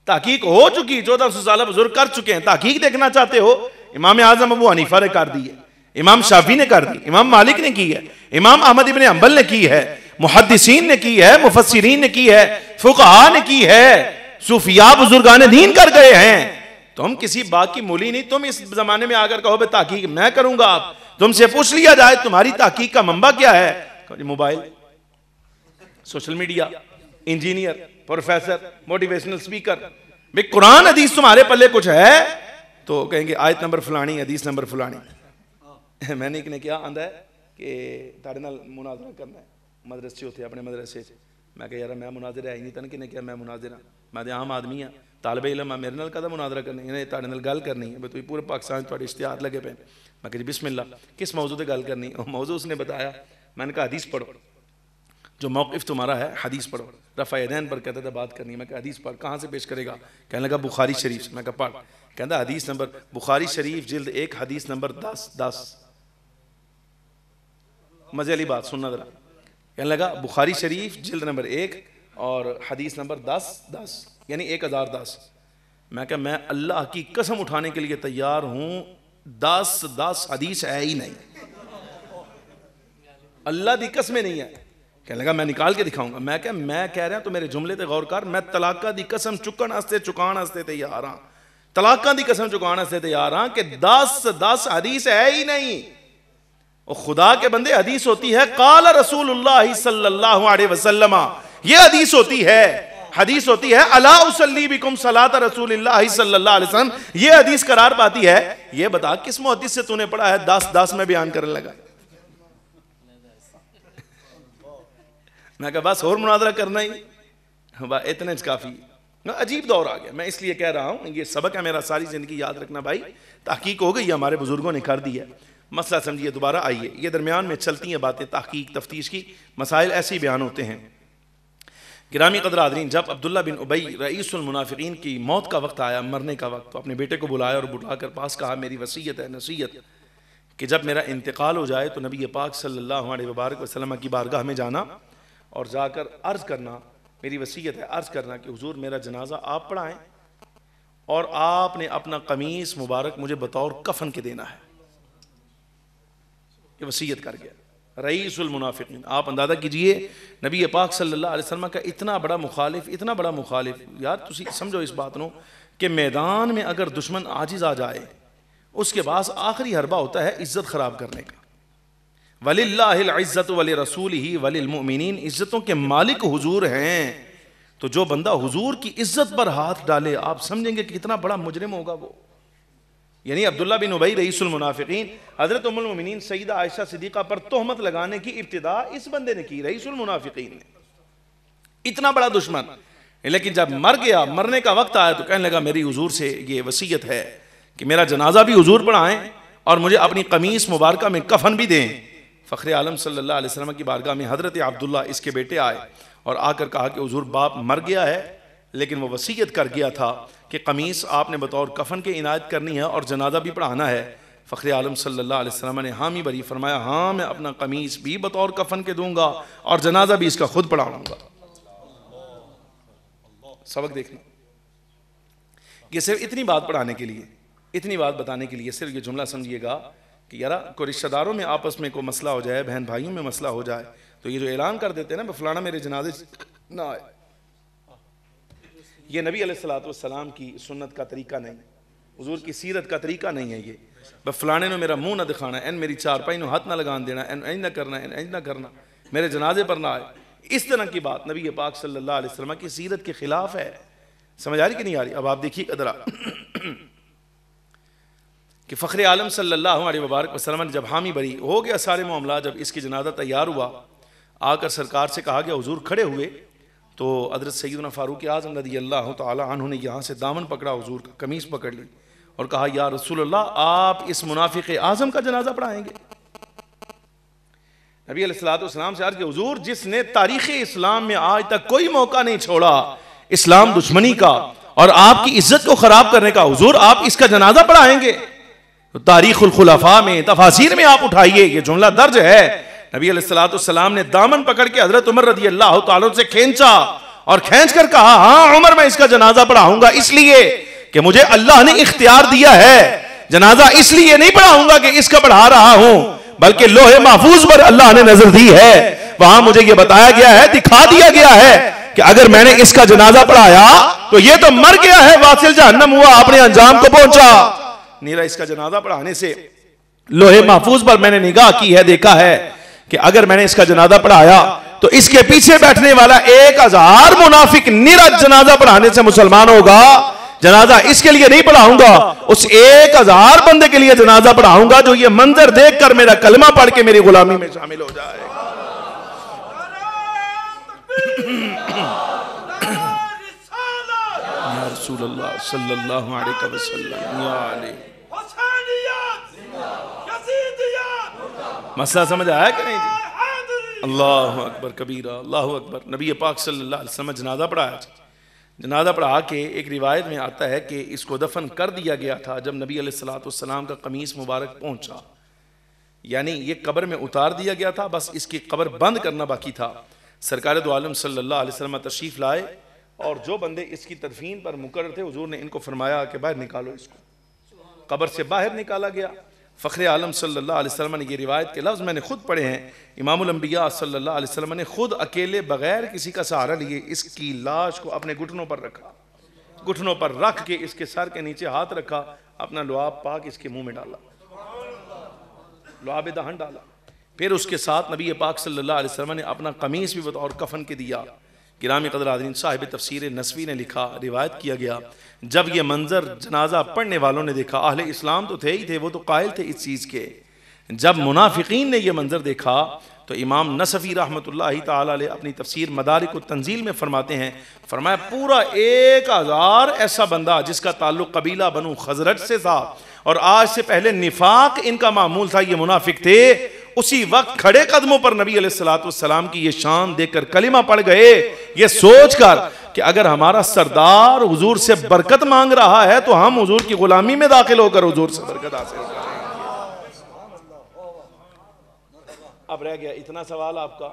تحقیق ہو چکی، 1400 سالہ بزرگ کر چکے ہیں. تحقیق دیکھنا چاہتے ہو؟ امام اعظم ابو حنیفہ نے کر دی ہے، امام شافعی نے کر دی، امام مالک نے کی ہے، امام احمد ابن حنبل نے کی ہے، محدثین نے کی ہے، مفسرین نے کی ہے، فقہاء نے کی ہے، صوفیاء بزرگان دین کر گئے ہیں. تم کسی باغ کی مولی نہیں. تم اس زمانے میں آگر کہو بے تحقیق میں کروں گا. آپ تم سے پوچھ لیا جائے تمہاری تحقیق کا منبع کیا ہے؟ Mobile, social media, engineer, professor, motivational speaker. بھئی قرآن حدیث تمہارے پلے کچھ ہے تو کہیں گے آیت نمبر فلانی، حدیث نمبر فلانی. میں نے ایک نے کیا آندہ ہے کہ تاڑے نال مناظرہ کرنا ہے، مدرسے ہوتے اپنے مدرسے سے. میں کہا یارا میں مناظرہ ہے ہی نہیں. تن کہ نے کیا میں مناظرہ، میں دے عام آدمی ہاں، طالب علم میرے نال کدا مناظرہ کرنی ہے، تاڑے نال گل کرنی ہے. تو پورے پاکستان تھوڑے اشتہار لگے پہ. میں کہا جی بسم اللہ، کس موضوع پہ گل کرنی؟ موضوع اس نے بتایا. میں نے کہا حدیث پڑھو، جو موقف تمہارا ہے حدیث پڑھو. رفع یدین پر کہتا تھا بات کرنی. میں کہا حدیث پڑھ. کہاں سے پیش کرے گا؟ کہنے لگا بخاری شریف. میں کہا پڑھ. کہتا حدیث نمبر بخاری شریف جلد 1 حدیث نمبر 10. مزے والی بات سننا ذرا. کہنے لگا بخاری شریف جلد نمبر 1 اور حدیث نمبر 10 یعنی 1010. میں کہا میں اللہ کی قسم اٹھانے کے لیے تیار ہوں، 10 حدیث ہے ہی نہیں، اللہ دی قسمیں نہیں ہے. کہنے لگا میں نکال کے دکھاؤں گا. میں کہا میں کہہ رہا ہوں تو میرے جملے تے غور کر. میں طلاقہ دی قسم چکان ہستے تیار ہاں، طلاقہ دی قسم چکان ہستے تیار ہاں کہ 10 حدیث ہے ہی نہیں. اور خدا کے بندے حدیث ہوتی ہے قال رسول اللہ صلی اللہ علیہ وسلم، یہ حدیث ہوتی ہے. حدیث ہوتی ہے الا اصلی بکم صلاۃ رسول اللہ صلی اللہ علیہ وسلم، یہ حدیث قرار پاتی ہے. یہ بتا کس محدث سے تو نے پڑھا ہے 10 میں بیان کرنے لگا؟ میں کہا بس اور مناظرہ کرنا ہی اتنے کافی. عجیب دور آ گیا. میں اس لیے کہہ رہا ہوں یہ سبق ہے میرا ساری زندگی یاد رکھنا بھائی. تحقیق ہو گئی، ہمارے بزرگوں نے کر دی ہے. مسئلہ سمجھیے دوبارہ آئیے. یہ درمیان میں چلتی ہیں باتیں، تحقیق تفتیش کی مسائل ایسے ہی بیان ہوتے ہیں. گرامی قدر حاضرین، جب عبداللہ بن ابی رئیس المنافقین کی موت کا وقت آیا، مرنے کا وقت، تو اپنے بیٹے کو بلایا اور بلا کر پاس کہا میری وصیت ہے، نصیحت کہ جب میرا انتقال ہو جائے تو نبی پاک صلی اللہ علیہ وبارک وسلم کی بارگاہ میں جانا اور جا کر عرض کرنا میری وصیت ہے عرض کرنا کہ حضور میرا جنازہ آپ پڑھائیں اور آپ نے اپنا قمیص مبارک مجھے بطور کفن کے دینا ہے. یہ وصیت کر گیا رئیس المنافقین. آپ اندازہ کیجئے نبی پاک صلی اللہ علیہ وسلم کا اتنا بڑا مخالف یار تسی سمجھو اس بات نو کہ میدان میں اگر دشمن عاجز آ جائے اس کے بعد آخری حربہ ہوتا ہے عزت خراب کرنے کا. وَلِلَّهِ الْعِزَّةُ وَلِرَسُولِهِ وَلِلْمُؤْمِنِينَ. عزتوں کے مالک حضور ہیں. تو جو بندہ حضور کی عزت پر ہاتھ ڈالے آپ سمجھیں گے کہ کتنا بڑا مجرم ہوگا وہ. یعنی عبداللہ بن ابی رئیس المنافقین حضرت ام المؤمنین سیدہ عائشہ صدیقہ پر تہمت لگانے کی ابتدا اس بندے نے کی, رئیس المنافقین نے. اتنا بڑا دشمن. لیکن جب مر گیا, مرنے کا وقت آیا تو کہنے لگا میری حضور سے یہ وصیت ہے کہ میرا جنازہ بھی حضور پڑھائیں اور مجھے اپنی قمیص مبارکہ میں کفن بھی دیں. فخر عالم صلی اللہ علیہ وسلم کی بارگاہ میں حضرت عبداللہ اس کے بیٹے آئے اور آ کر کہا کہ حضور باپ مر گیا ہے لیکن وہ وصیت کر گیا تھا کہ قمیص آپ نے بطور کفن کے عنایت کرنی ہے اور جنازہ بھی پڑھانا ہے. فخر عالم صلی اللہ علیہ وسلم نے حامی بری فرمایا ہاں میں اپنا قمیص بھی بطور کفن کے دوں گا اور جنازہ بھی اس کا خود پڑھاؤں گا. سبق دیکھیں, یہ صرف اتنی بات پڑھانے کے لیے, اتنی بات بتانے کے لیے صرف یہ جملہ سمجھیے گا کہ یارا کوئی رشتہ داروں میں آپس میں کوئی مسئلہ ہو جائے, بہن بھائیوں میں مسئلہ ہو جائے تو یہ جو اعلان کر دیتے ہیں نا فلانا میرے جنازے نہ آئے, یہ نبی علیہ السلام کی سنت کا طریقہ نہیں, حضور کی سیرت کا طریقہ نہیں ہے. یہ فلانے نے میرا منہ نہ دکھانا, این میری چارپائی نو ہاتھ نہ لگان دینا, این نہ کرنا, این نہ کرنا, میرے جنازے پر نہ آئے. اس طرح کی بات نبی پاک صلی اللہ علیہ وسلم کی سیرت کے خلاف ہے. سمجھ آ رہی کہ نہیں آ رہی؟ اب آپ دیکھیے ادرا کہ فخر عالم صلی اللہ علیہ وبارک وسلم نے جب حامی بری ہو گیا سارے معاملات, جب اس کی جنازہ تیار ہوا آ کر سرکار سے کہا گیا, حضور کھڑے ہوئے تو حضرت سیدنا فاروق اعظم رضی اللہ تعالی عنہ نے یہاں سے دامن پکڑا, حضور کا قمیص پکڑ لی اور کہا یا رسول اللہ آپ اس منافق اعظم کا جنازہ پڑھائیں گے؟ نبی علیہ السلام سے عرض کہ حضور جس نے تاریخ اسلام میں آج تک کوئی موقع نہیں چھوڑا اسلام دشمنی کا اور آپ کی عزت کو خراب کرنے کا, حضور آپ اس کا جنازہ پڑھائیں گے؟ تو تاریخ الخلفاء میں تفاسیر میں آپ اٹھائیے, یہ جملہ درج ہے. نبی علیہ السلام نے دامن پکڑ کے حضرت عمر رضی اللہ تعالیٰ سے کھینچا اور کھینچ کر کہا ہاں عمر میں اس کا جنازہ پڑھاؤں گا, اس لیے کہ مجھے اللہ نے اختیار دیا ہے. جنازہ اس لیے نہیں پڑھاؤں گا کہ اس کا پڑھا رہا ہوں, بلکہ لوح محفوظ پر اللہ نے نظر دی ہے, وہاں مجھے یہ بتایا گیا ہے, دکھا دیا گیا ہے کہ اگر میں نے اس کا جنازہ پڑھایا تو یہ تو مر گیا ہے, واصل جہنم ہوا, اپنے انجام کو پہنچا. نیرا اس کا جنازہ پڑھانے سے لوح محفوظ پر میں نے نگاہ کی ہے, دیکھا ہے کہ اگر میں نے اس کا جنازہ پڑھایا تو اس کے پیچھے بیٹھنے والا 1000 منافق نیرا جنازہ پڑھانے سے مسلمان ہوگا. جنازہ اس کے لیے نہیں پڑھاؤں گا, اس 1000 بندے کے لیے جنازہ پڑھاؤں گا جو یہ منظر دیکھ کر میرا کلمہ پڑھ کے میری غلامی میں شامل ہو جائے. یا رسول اللہ صلی اللہ علیہ وسلم یا علی. مسئلہ سمجھ آیا کہ نہیں جی؟ اللہ اکبر کبیرہ, اللہ اکبر. نبی پاک صلی اللہ علیہ وسلم جنازہ پڑھایا. جنازہ پڑھا کے ایک روایت میں آتا ہے کہ اس کو دفن کر دیا گیا تھا جب نبی علیہ السلام کا قمیص مبارک پہنچا, یعنی یہ قبر میں اتار دیا گیا تھا, بس اس کی قبر بند کرنا باقی تھا. سرکار دو عالم صلی اللہ علیہ وسلم تشریف لائے اور جو بندے اس کی تدفین پر مقرر تھے حضور نے ان کو فرمایا کہ باہر نکالو اس کو. قبر سے باہر نکالا گیا. فخر عالم صلی اللہ علیہ وسلم نے یہ روایت کے لفظ میں نے خود پڑھے ہیں, امام الانبیاء صلی اللہ علیہ وسلم نے خود اکیلے بغیر کسی کا سہارا لیے اس کی لاش کو اپنے گھٹنوں پر رکھا, گھٹنوں پر رکھ کے اس کے سر کے نیچے ہاتھ رکھا, اپنا لعاب پاک اس کے منہ میں ڈالا, لعاب دہن ڈالا. پھر اس کے ساتھ نبی پاک صلی اللہ علیہ وسلم نے اپنا قمیص بھی بطور کفن کے دیا. گرامی قدر حاضرین, صاحب تفسیر نسوی نے لکھا, روایت کیا گیا جب یہ منظر جنازہ پڑھنے والوں نے دیکھا, اہل اسلام تو تھے ہی تھے, وہ تو قائل تھے اس چیز کے, جب منافقین نے یہ منظر دیکھا تو امام نصفی رحمۃ اللہ تعالی علیہ اپنی تفسیر مدارک التنزیل میں فرماتے ہیں, فرمایا پورا 1000 ایسا بندہ جس کا تعلق قبیلہ بنو خزرج سے تھا اور آج سے پہلے نفاق ان کا معمول تھا, یہ منافق تھے, اسی وقت کھڑے قدموں پر نبی علیہ السلام کی یہ شان دیکھ کر کلمہ پڑھ گئے, یہ سوچ کر کہ اگر ہمارا سردار حضور سے برکت مانگ رہا ہے تو ہم حضور کی غلامی میں داخل ہو کر حضور سے برکت حاصل کریں گے. اب رہ گیا اتنا سوال آپ کا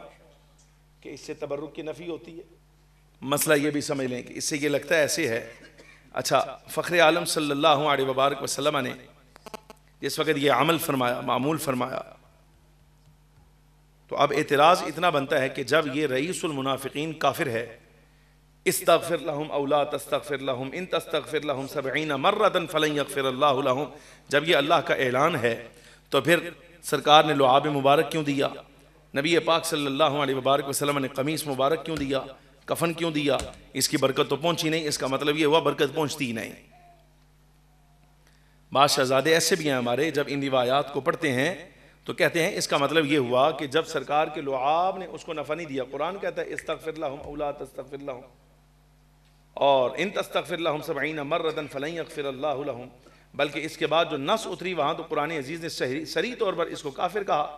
کہ اس سے تبرک کی نفی ہوتی ہے, مسئلہ یہ بھی سمجھ لیں کہ اس سے یہ لگتا ہے ایسے ہے. اچھا فخر عالم صلی اللہ علیہ وبارک وسلم نے جس وقت یہ عمل فرمایا، معمول فرمایا، تو اب اعتراض اتنا بنتا ہے کہ جب یہ رئیس المنافقین کافر ہے، استغفر لهم او لا تستغفر لهم ان تستغفر لهم 70 مرة فلن يغفر الله لهم، جب یہ اللہ کا اعلان ہے تو پھر سرکار نے لعاب مبارک کیوں دیا؟ نبی پاک صلی اللہ علیہ وبارک وسلم نے قمیص مبارک کیوں دیا؟ کفن کیوں دیا؟ اس کی برکت تو پہنچی نہیں، اس کا مطلب یہ ہوا برکت پہنچتی ہی نہیں. بعض شہزادے ایسے بھی ہیں ہمارے، جب ان روایات کو پڑھتے ہیں تو کہتے ہیں اس کا مطلب یہ ہوا کہ جب سرکار کے لعاب نے اس کو نفع نہیں دیا. قرآن کہتا ہے استغفر لهم او لا تستغفر لهم، اور ان تستغفر لهم 70 مرة فلن يغفر الله لهم، بلکہ اس کے بعد جو نص اتری وہاں تو قرآن عزیز نے صریح طور پر اس کو کافر کہا.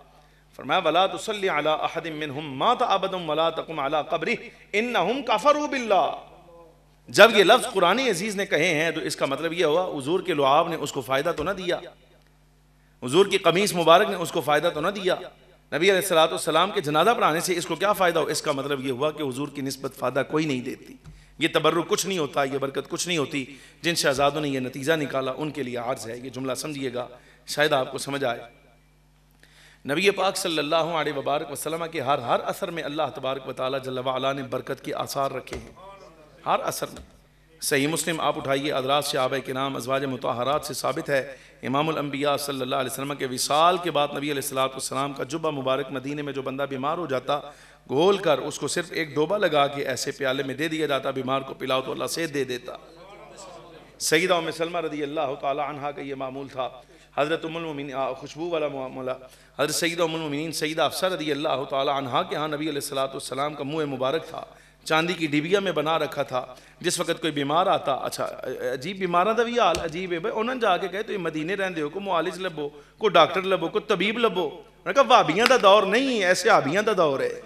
فرمایا وَلَا تُصَلِّ عَلَىٰ أَحَدٍ مِّنْهُمْ مَاتَ أَبَدًا وَلَا تَقُمْ عَلَىٰ قَبْرِهِ إِنَّهُمْ كَفَرُوا بِاللَّهِ. جب یہ لفظ قرآن عزیز نے کہے ہیں تو اس کا مطلب یہ ہوا حضور کے لعاب نے اس کو فائدہ تو نہ دیا، حضور کی قمیص مبارک نے اس کو فائدہ تو نہ دیا، نبی علیہ السلام کے جنازہ پڑھانے سے اس کو کیا فائدہ ہو؟ اس کا مطلب یہ ہوا کہ حضور کی نسبت فائدہ کوئی نہیں دیتی، یہ تبرک کچھ نہیں ہوتا، یہ برکت کچھ نہیں ہوتی. جن شہزادوں نے یہ نتیجہ نکالا ان کے لیے عرض ہے، یہ جملہ سمجھیے گا شاید آپ کو سمجھ آئے. نبی پاک صلی اللہ علیہ وبارک وسلم کے ہر اثر میں اللہ تبارک و تعالیٰ جل وعلا نے برکت کے آثار رکھے ہیں، ہر اثر میں. صحیح مسلم آپ اٹھائیے، حضرات صحابہ کرام ازواج مطہرات سے ثابت ہے، امام الانبیاء صلی اللہ علیہ وسلم کے وصال کے بعد نبی علیہ السلام کا جبہ مبارک مدینے میں جو بندہ بیمار ہو جاتا، گھول کر اس کو صرف ایک ڈوبہ لگا کے ایسے پیالے میں دے دیا جاتا، بیمار کو پلاؤ تو اللہ صحت دے دیتا. سیدہ ام سلمہ رضی اللہ تعالی عنہا کا یہ معمول تھا. حضرت ام المؤمنین خوشبو والا معاملہ، حضرت سیدہ ام المؤمنین سیدہ حفصہ رضی اللہ تعالی عنہا کے ہاں نبی علیہ السلام کا منہ مبارک تھا، چاندی کی ڈبیا میں بنا رکھا تھا. جس وقت کوئی بیمار آتا، اچھا عجیب بیماراں دا بھی حال عجیب ہے بھائی، انہوں نے جا کے کہے تو یہ مدینے رہندے ہو، کو معالج لبو، کو ڈاکٹر لبو، کو طبیب لبو. انہوں نے کہا وہابیاں دا دور نہیں، ایسے آبیاں دا دور ہے.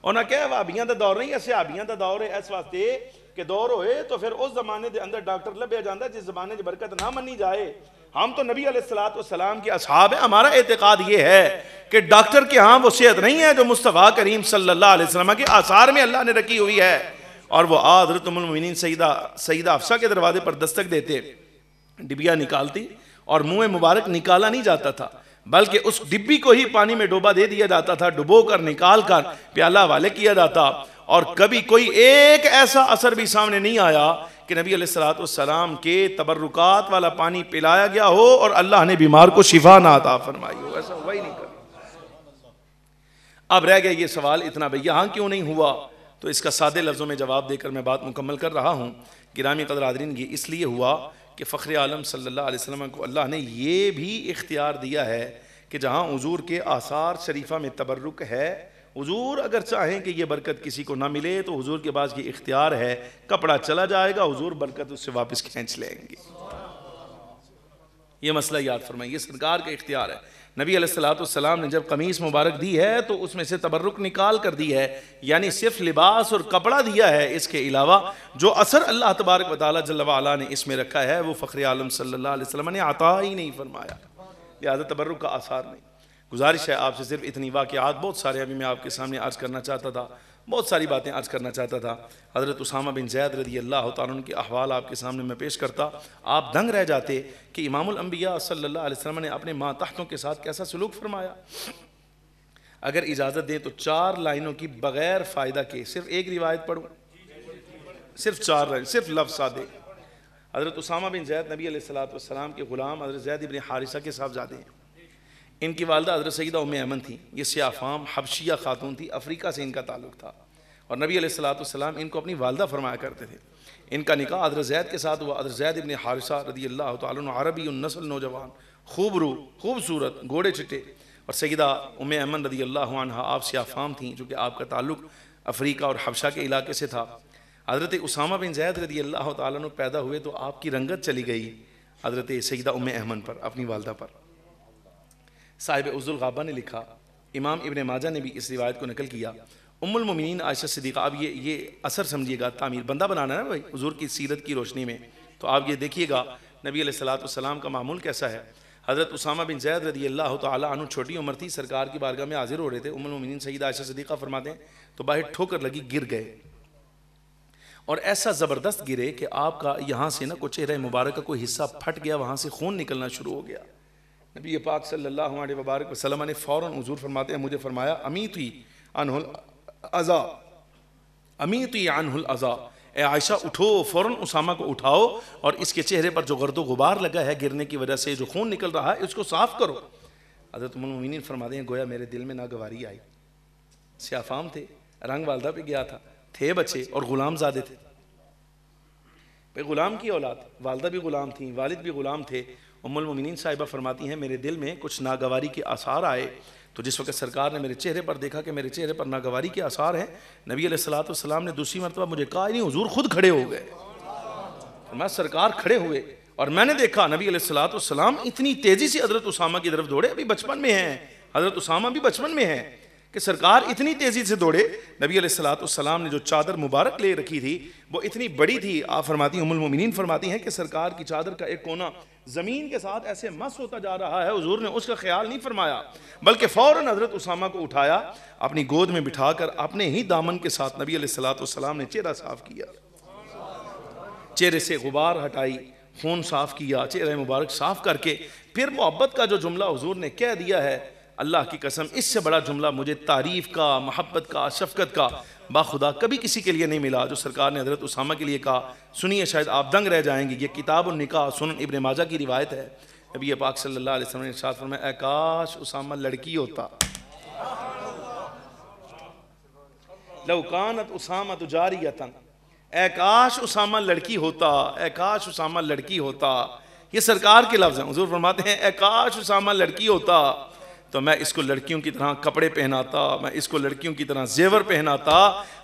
انہوں نے کہا وہابیاں دا دور نہیں، ایسے آبیاں دا دور ہے. اس واسطے کہ دور ہوئے تو پھر اس زمانے دے اندر ڈاکٹر لبیا جاندہ جس زمانے دی برکت نہ منی جائے. ہم تو نبی علیہ السلام کے اصحاب ہیں، ہمارا اعتقاد یہ ہے کہ ڈاکٹر کے ہاں وہ صحت نہیں ہے جو مصطفیٰ کریم صلی اللہ علیہ وسلم کے آثار میں اللہ نے رکھی ہوئی ہے. اور وہ حضرت ام المؤمنین سیدہ حفصہ کے دروازے پر دستک دیتے، ڈبیا نکالتی، اور منہ مبارک نکالا نہیں جاتا تھا بلکہ اس ڈبی کو ہی پانی میں ڈوبا دے دیا جاتا تھا، ڈبو کر نکال کر پیالہ والے کیا جاتا. اور کبھی کوئی ایک ایسا اثر بھی سامنے نہیں آیا کہ نبی علیہ السلام کے تبرکات والا پانی پلایا گیا ہو اور اللہ نے بیمار کو شفا نہ عطا فرمائی ہو. ایسا ہوا ہی نہیں کبھی. اب رہ گیا یہ سوال اتنا بھئی یہاں کیوں نہیں ہوا؟ تو اس کا سادے لفظوں میں جواب دے کر میں بات مکمل کر رہا ہوں. گرامی قدر حاضرین، یہ اس لیے ہوا کہ فخر عالم صلی اللہ علیہ وسلم کو اللہ نے یہ بھی اختیار دیا ہے کہ جہاں حضور کے آثار شریفہ میں تبرک ہے، حضور اگر چاہیں کہ یہ برکت کسی کو نہ ملے تو حضور کے پاس یہ اختیار ہے، کپڑا چلا جائے گا، حضور برکت اس سے واپس کھینچ لیں گے. یہ مسئلہ یاد فرمائیں، یہ سرکار کا اختیار ہے. نبی علیہ السلام نے جب قمیص مبارک دی ہے تو اس میں سے تبرک نکال کر دی ہے، یعنی صرف لباس اور کپڑا دیا ہے. اس کے علاوہ جو اثر اللہ تبارک و تعالیٰ جل وعلا نے اس میں رکھا ہے وہ فخر عالم صلی اللہ علیہ وسلم نے عطا ہی نہیں فرمایا، لہذا تبرک کا آثار نہیں. گزارش ہے آپ سے صرف اتنی واقعات، بہت سارے ابھی میں آپ کے سامنے عرض کرنا چاہتا تھا، بہت ساری باتیں عرض کرنا چاہتا تھا. حضرت اسامہ بن زید رضی اللہ تعالیٰ عنہ کے احوال آپ کے سامنے میں پیش کرتا، آپ دنگ رہ جاتے کہ امام الانبیاء صلی اللہ علیہ وسلم نے اپنے ماتحتوں کے ساتھ کیسا سلوک فرمایا. اگر اجازت دیں تو 4 لائنوں کی بغیر فائدہ کے صرف ایک روایت پڑھوں، صرف 4 لائن، صرف لفظ سادے. حضرت اسامہ بن زید نبی علیہ السلام کے غلام حضرت زید بن حارثہ کے صاحبزادے ہیں. ان کی والدہ حضرت سیدہ ام ایمن تھی. یہ سیاہ فام حبشیہ خاتون تھی، افریقہ سے ان کا تعلق تھا، اور نبی علیہ السلام ان کو اپنی والدہ فرمایا کرتے تھے. ان کا نکاح حضرت زید کے ساتھ ہوا. حضرت زید بن حارثہ رضی اللہ تعالیٰ عنہ عربی النسل نوجوان، خوبصورت، گھوڑے چٹے. اور سیدہ ام ایمن رضی اللہ عنہ آپ سیاہ فام تھیں چونکہ آپ کا تعلق افریقہ اور حبشہ کے علاقے سے تھا. حضرت اسامہ بن زید رضی اللہ تعالیٰ عنہ پیدا ہوئے تو آپ کی رنگت چلی گئی حضرت سیدہ ام ایمن پر، اپنی والدہ پر. صاحب عز الغابہ نے لکھا، امام ابن ماجہ نے بھی اس روایت کو نقل کیا. ام المؤمنین عائشہ صدیقہ، اب یہ اثر سمجھیے گا، تعمیر بندہ بنانا ہے نا بھائی حضور کی سیرت کی روشنی میں، تو آپ یہ دیکھیے گا نبی علیہ السلام کا معمول کیسا ہے. حضرت اسامہ بن زید رضی اللہ تعالیٰ عنہ چھوٹی عمر تھی، سرکار کی بارگاہ میں حاضر ہو رہے تھے، ام المؤمنین سیدہ عائشہ صدیقہ فرماتے ہیں تو باہر ٹھوکر لگی، گر گئے، اور ایسا زبردست گرے کہ آپ کا یہاں سے نا کوئی چہرہ مبارک کا کوئی حصہ پھٹ گیا، وہاں سے خون نکلنا شروع ہو گیا۔ نبی پاک صلی اللہ علیہ وبارک وسلم نے فوراً، حضور فرماتے ہیں مجھے فرمایا امیتی عنہ العزا، امیتی عنہ العزا، اے عائشہ اٹھو، فوراً اسامہ کو اٹھاؤ اور اس کے چہرے پر جو گرد و غبار لگا ہے گرنے کی وجہ سے جو خون نکل رہا ہے اس کو صاف کرو۔ حضرت ام المؤمنین فرماتے ہیں گویا میرے دل میں ناگواری آئی، سیاہ فام تھے، رنگ والدہ پہ گیا تھا، تھے بچے اور غلام زادے تھے، بھئی غلام کی اولاد، والدہ بھی غلام تھیں، والد بھی غلام تھے۔ ام المؤمنین صاحبہ فرماتی ہیں میرے دل میں کچھ ناگواری کے آثار آئے، تو جس وقت سرکار نے میرے چہرے پر دیکھا کہ میرے چہرے پر ناگواری کے آثار ہیں، نبی علیہ السلام نے دوسری مرتبہ مجھے کہا نہیں، حضور خود کھڑے ہو گئے، میں سرکار کھڑے ہوئے اور میں نے دیکھا نبی علیہ السلام اتنی تیزی سے حضرت اسامہ کی طرف دوڑے، ابھی بچپن میں ہیں، حضرت اسامہ بھی بچپن میں ہیں، کہ سرکار اتنی تیزی سے دوڑے۔ نبی علیہ السلام نے جو چادر مبارک لے رکھی تھی وہ اتنی بڑی تھی، آپ فرماتی ہیں ام المؤمنین فرماتی ہیں کہ سرکار کی چادر کا ایک کونا زمین کے ساتھ ایسے مس ہوتا جا رہا ہے، حضور نے اس کا خیال نہیں فرمایا بلکہ فوراً حضرت اسامہ کو اٹھایا، اپنی گود میں بٹھا کر اپنے ہی دامن کے ساتھ نبی علیہ السلام نے چہرہ صاف کیا، چہرے سے غبار ہٹائی، خون صاف کیا، چہرہ مبارک صاف کر کے پھر محبت کا جو جملہ حضور نے کہہ دیا ہے، اللہ کی قسم اس سے بڑا جملہ مجھے تعریف کا، محبت کا، شفقت کا باخدا کبھی کسی کے لیے نہیں ملا جو سرکار نے حضرت اسامہ کے لیے کہا۔ سنیے شاید آپ دنگ رہ جائیں گے، یہ کتاب النکاح سنن ابن ماجہ کی روایت ہے، نبی پاک صلی اللہ علیہ وسلم نے ارشاد فرمایا اے کاش اسامہ لڑکی ہوتا، لو کانت اسامہ جاریۃ، اے کاش اسامہ لڑکی ہوتا، اے کاش اسامہ لڑکی ہوتا، یہ سرکار کے لفظ ہیں، حضور فرماتے ہیں اے کاش اسامہ لڑکی ہوتا تو میں اس کو لڑکیوں کی طرح کپڑے پہناتا، میں اس کو لڑکیوں کی طرح زیور پہناتا،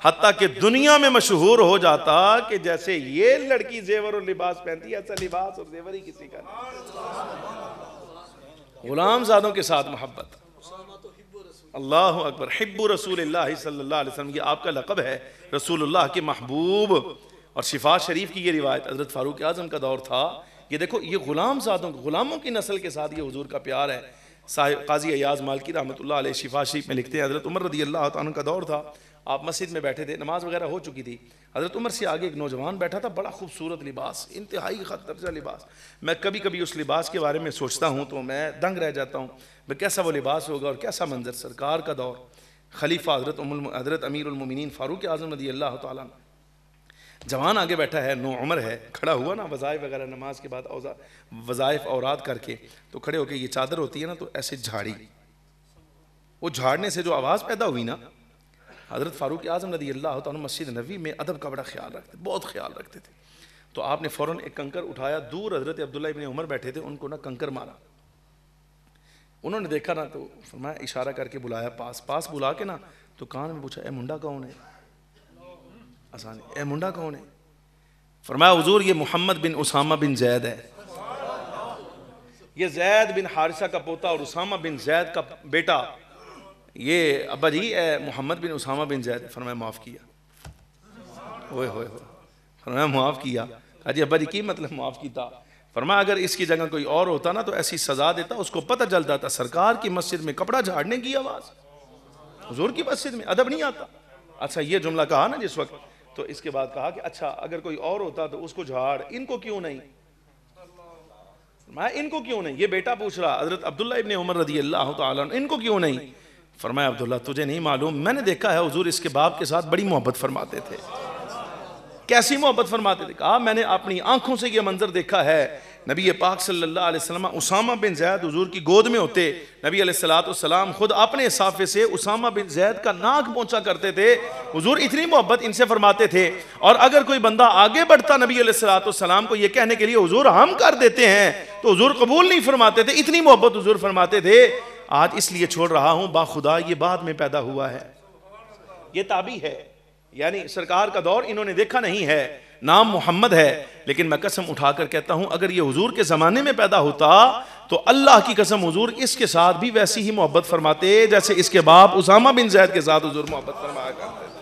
حتیٰ کہ دنیا میں مشہور ہو جاتا کہ جیسے یہ لڑکی زیور اور لباس پہنتی ہے ایسا لباس اور زیور ہی کسی کا نہیں۔ غلام زادوں کے ساتھ محبت، اللہ اکبر، حب رسول اللہ صلی اللہ علیہ وسلم، یہ آپ کا لقب ہے، رسول اللہ کے محبوب۔ اور شفا شریف کی یہ روایت حضرت فاروق اعظم کا دور تھا، یہ دیکھو یہ غلام زادوں، غلاموں کی نسل کے ساتھ یہ حضور کا پیار ہے۔ قاضی ایاز مالکی رحمۃ اللہ علیہ شفا شریف میں لکھتے ہیں حضرت عمر رضی اللہ عنہ کا دور تھا، آپ مسجد میں بیٹھے تھے، نماز وغیرہ ہو چکی تھی، حضرت عمر سے آگے ایک نوجوان بیٹھا تھا، بڑا خوبصورت لباس، انتہائی خطرہ لباس، میں کبھی کبھی اس لباس کے بارے میں سوچتا ہوں تو میں دنگ رہ جاتا ہوں کہ کیسا وہ لباس ہوگا اور کیسا منظر، سرکار کا دور، خلیفہ حضرت امیر المومنین فاروق اعظم رضی اللہ تعالیٰ عنہ، جوان آگے بیٹھا ہے، نو عمر ہے، کھڑا ہوا نا وظائف وغیرہ نماز کے بعد وظائف اوراد کر کے تو کھڑے ہو کے یہ چادر ہوتی ہے نا تو ایسے جھاڑی، وہ جھاڑنے سے جو آواز پیدا ہوئی نا، حضرت فاروق اعظم رضی اللہ عنہ مسجد نبوی میں ادب کا بڑا خیال رکھتے، بہت خیال رکھتے تھے، تو آپ نے فوراً ایک کنکر اٹھایا، دور حضرت عبداللہ ابن عمر بیٹھے تھے، ان کو نا کنکر مارا، انہوں نے دیکھا نا تو فرمایا اشارہ کر کے بلایا، پاس بلا کے نا تو کان میں پوچھا اے منڈا کون ہے، آسان اے منڈا کون ہے، فرمایا حضور یہ محمد بن اسامہ بن زید ہے، یہ زید بن حارثہ کا پوتا اور اسامہ بن زید کا بیٹا، یہ ابا جی اے محمد بن اسامہ بن زید، فرمایا معاف کیا، ہوئے فرمایا معاف کیا، جی ابا جی کی مطلب معاف کیتا، فرمایا اگر اس کی جگہ کوئی اور ہوتا نا تو ایسی سزا دیتا، اس کو پتہ چل جاتا سرکار کی مسجد میں کپڑا جھاڑنے کی آواز، حضور کی مسجد میں ادب نہیں آتا۔ اچھا یہ جملہ کہا نا جس وقت، تو اس کے بعد کہا کہ اچھا اگر کوئی اور ہوتا تو اس کو جھاڑ، ان کو کیوں نہیں، فرمایا ان کو کیوں نہیں، یہ بیٹا پوچھ رہا حضرت عبداللہ ابن عمر رضی اللہ تعالیٰ عنہ، ان کو کیوں نہیں، فرمایا عبداللہ تجھے نہیں معلوم، میں نے دیکھا ہے حضور اس کے باپ کے ساتھ بڑی محبت فرماتے تھے، کیسی محبت فرماتے تھے، کہا میں نے اپنی آنکھوں سے یہ منظر دیکھا ہے، نبی پاک صلی اللہ علیہ وسلم اسامہ بن زید حضور کی گود میں ہوتے، نبی علیہ السلام خود اپنے صافے سے اسامہ بن زید کا ناک پہنچا کرتے تھے، حضور اتنی محبت ان سے فرماتے تھے، اور اگر کوئی بندہ آگے بڑھتا نبی علیہ السلام کو یہ کہنے کے لیے حضور ہم کر دیتے ہیں تو حضور قبول نہیں فرماتے تھے، اتنی محبت حضور فرماتے تھے۔ آج اس لیے چھوڑ رہا ہوں باخدا یہ بعد میں پیدا ہوا ہے، یہ تابعی ہے، یعنی سرکار کا دور انہوں نے دیکھا نہیں ہے، نام محمد ہے، لیکن میں قسم اٹھا کر کہتا ہوں اگر یہ حضور کے زمانے میں پیدا ہوتا تو اللہ کی قسم حضور اس کے ساتھ بھی ویسی ہی محبت فرماتے جیسے اس کے باپ اسامہ بن زید کے ساتھ حضور محبت فرمایا کرتے تھے۔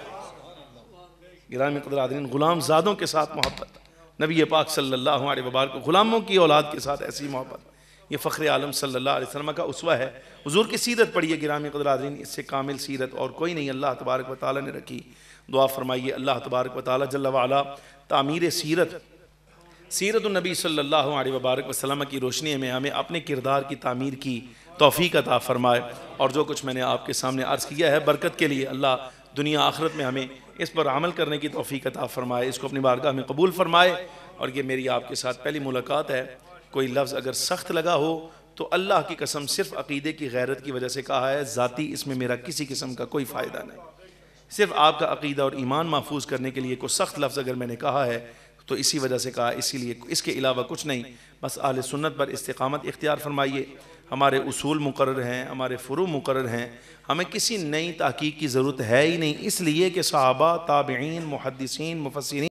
گرامی قدر حاضرین، غلام زادوں کے ساتھ محبت، نبی پاک صلی اللہ علیہ وسلم غلاموں کی اولاد کے ساتھ ایسی محبت، یہ فخر عالم صلی اللہ علیہ وسلم کا اسوہ ہے۔ حضور کی سیرت پڑھیے گرامی قدر حاضرین، اس سے کامل سیرت اور کوئی نہیں اللہ تبارک و تعالیٰ نے رکھی۔ دعا فرمائیے اللہ تبارک و تعالیٰ جل وعلا تعمیر سیرت النبی صلی اللہ علیہ وبارک وسلم کی روشنی میں ہمیں اپنے کردار کی تعمیر کی توفیق عطا فرمائے، اور جو کچھ میں نے آپ کے سامنے عرض کیا ہے برکت کے لیے اللہ دنیا آخرت میں ہمیں اس پر عمل کرنے کی توفیق عطا فرمائے، اس کو اپنی بارگاہ میں قبول فرمائے۔ اور یہ میری آپ کے ساتھ پہلی ملاقات ہے، کوئی لفظ اگر سخت لگا ہو تو اللہ کی قسم صرف عقیدے کی غیرت کی وجہ سے کہا ہے، ذاتی اس میں میرا کسی قسم کا کوئی فائدہ نہیں، صرف آپ کا عقیدہ اور ایمان محفوظ کرنے کے لیے کوئی سخت لفظ اگر میں نے کہا ہے تو اسی وجہ سے کہا، اسی لیے اس کے علاوہ کچھ نہیں۔ بس اہل سنت پر استقامت اختیار فرمائیے، ہمارے اصول مقرر ہیں، ہمارے فروع مقرر ہیں، ہمیں کسی نئی تحقیق کی ضرورت ہے ہی نہیں، اس لیے کہ صحابہ، تابعین، محدثین، مفسرین